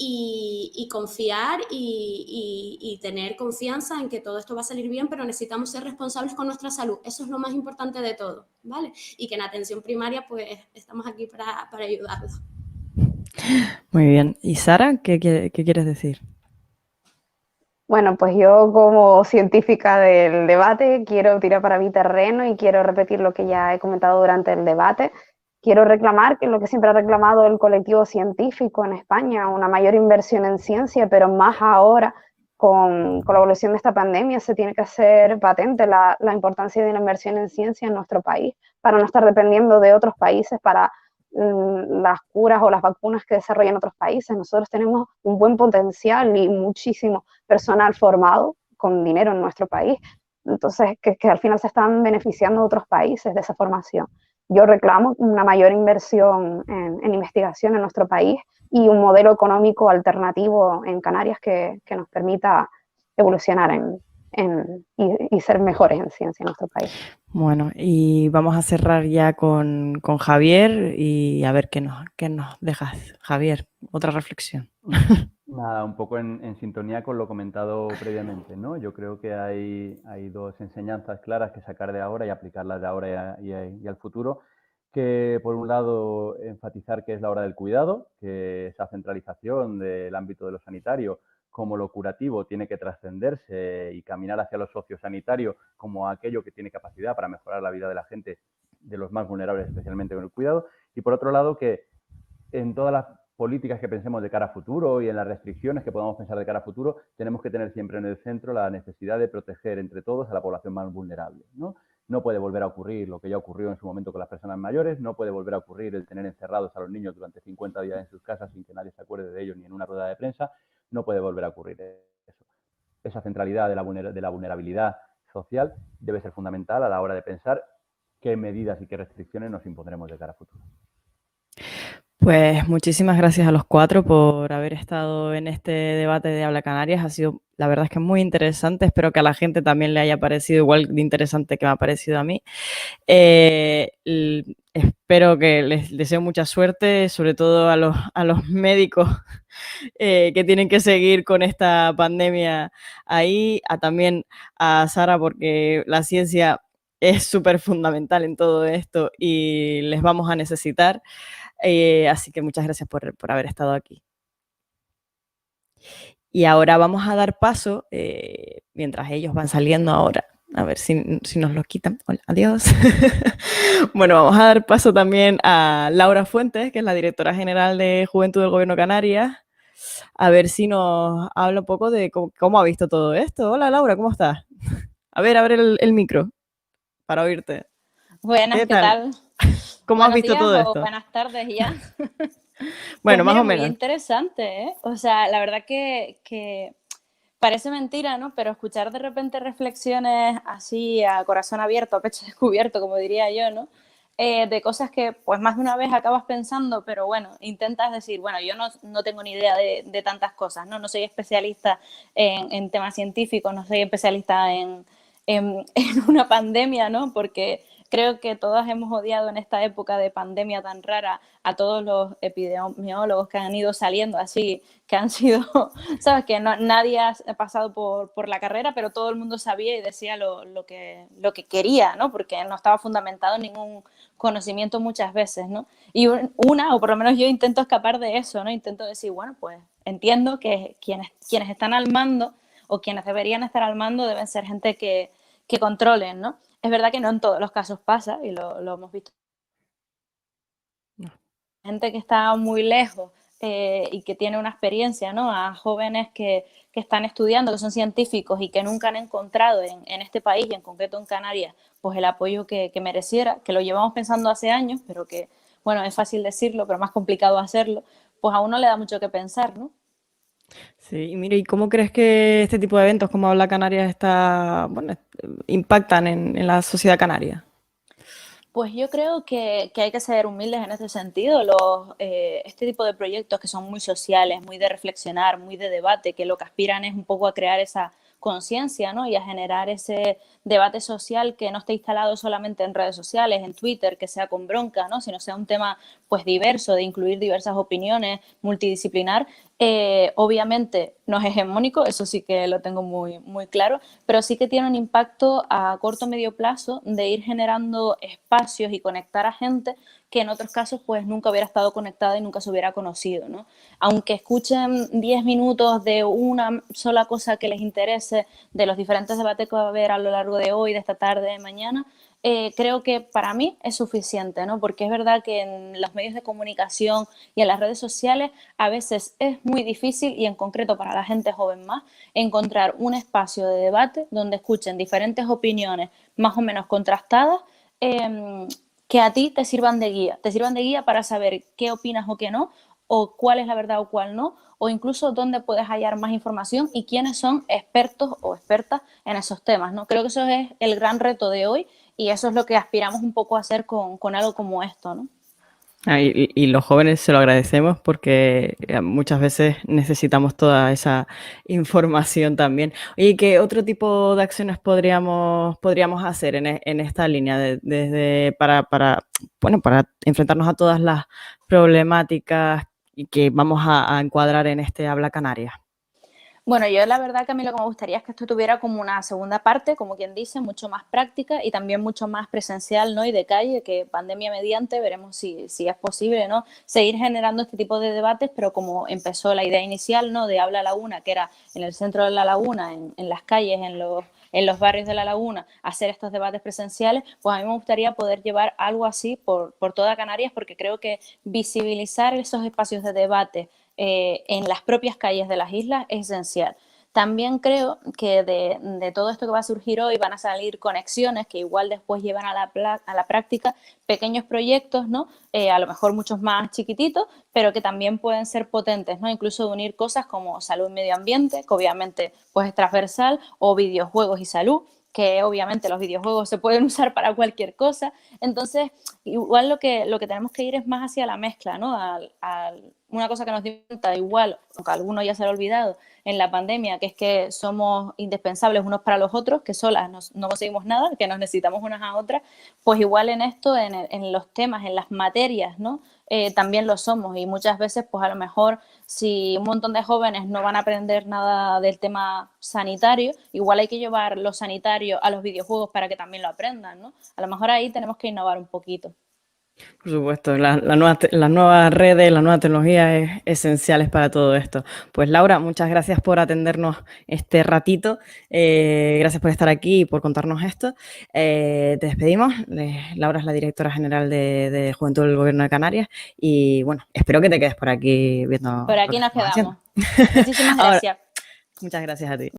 y confiar y tener confianza en que todo esto va a salir bien, pero necesitamos ser responsables con nuestra salud. Eso es lo más importante de todo, ¿vale? Y que en atención primaria pues estamos aquí para ayudarlos. Muy bien. ¿Y Sara, qué quieres decir? Bueno, pues yo como científica del debate quiero tirar para mi terreno y quiero repetir lo que ya he comentado durante el debate. Quiero reclamar que lo que siempre ha reclamado el colectivo científico en España, una mayor inversión en ciencia, pero más ahora con la evolución de esta pandemia se tiene que hacer patente la importancia de la inversión en ciencia en nuestro país para no estar dependiendo de otros países para las curas o las vacunas que desarrollan otros países. Nosotros tenemos un buen potencial y muchísimo personal formado con dinero en nuestro país, entonces que al final se están beneficiando otros países de esa formación. Yo reclamo una mayor inversión en investigación en nuestro país y un modelo económico alternativo en Canarias que nos permita evolucionar y ser mejores en ciencia en nuestro país. Bueno, y vamos a cerrar ya con Javier y a ver qué nos dejas. Javier, otra reflexión. Nada, un poco en sintonía con lo comentado previamente, ¿no? Yo creo que hay dos enseñanzas claras que sacar de ahora y aplicarlas de ahora y al futuro, que por un lado enfatizar que es la hora del cuidado, que esa centralización del ámbito de lo sanitario como lo curativo tiene que trascenderse y caminar hacia lo sociosanitario como aquello que tiene capacidad para mejorar la vida de la gente, de los más vulnerables, especialmente con el cuidado. Y por otro lado, que en todas las políticas que pensemos de cara a futuro y en las restricciones que podamos pensar de cara a futuro, tenemos que tener siempre en el centro la necesidad de proteger entre todos a la población más vulnerable, ¿no? No puede volver a ocurrir lo que ya ocurrió en su momento con las personas mayores, no puede volver a ocurrir el tener encerrados a los niños durante 50 días en sus casas sin que nadie se acuerde de ellos ni en una rueda de prensa, no puede volver a ocurrir eso. Esa centralidad de la vulnerabilidad social debe ser fundamental a la hora de pensar qué medidas y qué restricciones nos impondremos de cara a futuro. Pues muchísimas gracias a los cuatro por haber estado en este debate de Habla Canarias. Ha sido, la verdad es que muy interesante. Espero que a la gente también le haya parecido igual de interesante que me ha parecido a mí. Espero que les deseo mucha suerte, sobre todo a los médicos que tienen que seguir con esta pandemia ahí, también a Sara, porque la ciencia es súper fundamental en todo esto y les vamos a necesitar. Así que muchas gracias por haber estado aquí. Y ahora vamos a dar paso, mientras ellos van saliendo ahora, a ver si nos lo quitan. Hola, adiós. Bueno, vamos a dar paso también a Laura Fuentes, que es la directora general de Juventud del Gobierno de Canarias, a ver si nos habla un poco de cómo ha visto todo esto. Hola, Laura, ¿cómo estás? A ver, abre el micro para oírte. Buenas, ¿qué tal? ¿Cómo has visto todo esto? Buenas tardes ya. Bueno, pues más mira, o menos. Muy interesante, ¿eh? O sea, la verdad que parece mentira, ¿no? Pero escuchar de repente reflexiones así a corazón abierto, a pecho descubierto, como diría yo, ¿no? De cosas que pues más de una vez acabas pensando, pero bueno, intentas decir, bueno, yo no tengo ni idea de tantas cosas, ¿no? No soy especialista en temas científicos, no soy especialista en una pandemia, ¿no? Porque creo que todos hemos odiado en esta época de pandemia tan rara a todos los epidemiólogos que han ido saliendo así, que han sido, sabes, que nadie ha pasado por la carrera, pero todo el mundo sabía y decía lo que quería, ¿no? Porque no estaba fundamentado en ningún conocimiento muchas veces, ¿no? Y o por lo menos yo intento escapar de eso, ¿no? Intento decir, bueno, pues entiendo que quienes están al mando o quienes deberían estar al mando deben ser gente que controlen, ¿no? Es verdad que no en todos los casos pasa, y lo hemos visto. Gente que está muy lejos y que tiene una experiencia, ¿no? A jóvenes que están estudiando, que son científicos y que nunca han encontrado en este país, y en concreto en Canarias, pues el apoyo que mereciera, que lo llevamos pensando hace años, pero que, bueno, es fácil decirlo, pero más complicado hacerlo, pues a uno le da mucho que pensar, ¿no? Sí, y mire, ¿y cómo crees que este tipo de eventos como Habla Canarias impactan en la sociedad canaria? Pues yo creo que hay que ser humildes en ese sentido. Este tipo de proyectos que son muy sociales, muy de reflexionar, muy de debate, que lo que aspiran es un poco a crear esa conciencia, ¿no? Y a generar ese debate social que no esté instalado solamente en redes sociales, en Twitter, que sea con bronca, ¿no? Sino sea un tema pues diverso, de incluir diversas opiniones, multidisciplinar. Obviamente no es hegemónico, eso sí que lo tengo muy, muy claro, pero sí que tiene un impacto a corto o medio plazo de ir generando espacios y conectar a gente que en otros casos pues nunca hubiera estado conectada y nunca se hubiera conocido, ¿no? Aunque escuchen 10 minutos de una sola cosa que les interese de los diferentes debates que va a haber a lo largo de hoy, de esta tarde, de mañana, creo que para mí es suficiente, ¿no? Porque es verdad que en los medios de comunicación y en las redes sociales a veces es muy difícil, y en concreto para la gente joven más, encontrar un espacio de debate donde escuchen diferentes opiniones más o menos contrastadas, que a ti te sirvan de guía para saber qué opinas o qué no, o cuál es la verdad o cuál no, o incluso dónde puedes hallar más información y quiénes son expertos o expertas en esos temas, ¿no? Creo que eso es el gran reto de hoy, y eso es lo que aspiramos un poco a hacer con algo como esto, ¿no? Y los jóvenes se lo agradecemos porque muchas veces necesitamos toda esa información también. Oye, ¿qué otro tipo de acciones podríamos hacer en esta línea para enfrentarnos a todas las problemáticas y que vamos a encuadrar en este Habla Canarias? Bueno, yo la verdad que a mí lo que me gustaría es que esto tuviera como una segunda parte, como quien dice, mucho más práctica y también mucho más presencial, ¿no? Y de calle, que pandemia mediante, veremos si es posible, ¿no? Seguir generando este tipo de debates, pero como empezó la idea inicial, ¿no? De Habla Laguna, que era en el centro de la laguna, en las calles, en los barrios de la laguna, hacer estos debates presenciales, pues a mí me gustaría poder llevar algo así por toda Canarias, porque creo que visibilizar esos espacios de debate en las propias calles de las islas es esencial. También creo que de todo esto que va a surgir hoy van a salir conexiones que igual después llevan a la práctica pequeños proyectos, ¿no? A lo mejor muchos más chiquititos, pero que también pueden ser potentes, ¿no? Incluso de unir cosas como salud y medio ambiente, que obviamente pues es transversal, o videojuegos y salud, que obviamente los videojuegos se pueden usar para cualquier cosa. Entonces, igual lo que tenemos que ir es más hacia la mezcla, ¿no? Una cosa que nos dio cuenta, igual, aunque a algunos ya se lo ha olvidado, en la pandemia, que es que somos indispensables unos para los otros, que solas no conseguimos nada, que nos necesitamos unas a otras, pues igual en esto, en los temas, en las materias, ¿no? También lo somos, y muchas veces, pues a lo mejor, si un montón de jóvenes no van a aprender nada del tema sanitario, igual hay que llevar lo sanitario a los videojuegos para que también lo aprendan, ¿no? A lo mejor ahí tenemos que innovar un poquito. Por supuesto, las nuevas redes, la nueva tecnología es esenciales para todo esto. Pues Laura, muchas gracias por atendernos este ratito, gracias por estar aquí y por contarnos esto. Te despedimos. Laura es la directora general de Juventud del Gobierno de Canarias y bueno, espero que te quedes por aquí viendo. Por aquí nos quedamos. Muchísimas gracias. Muchas gracias a ti.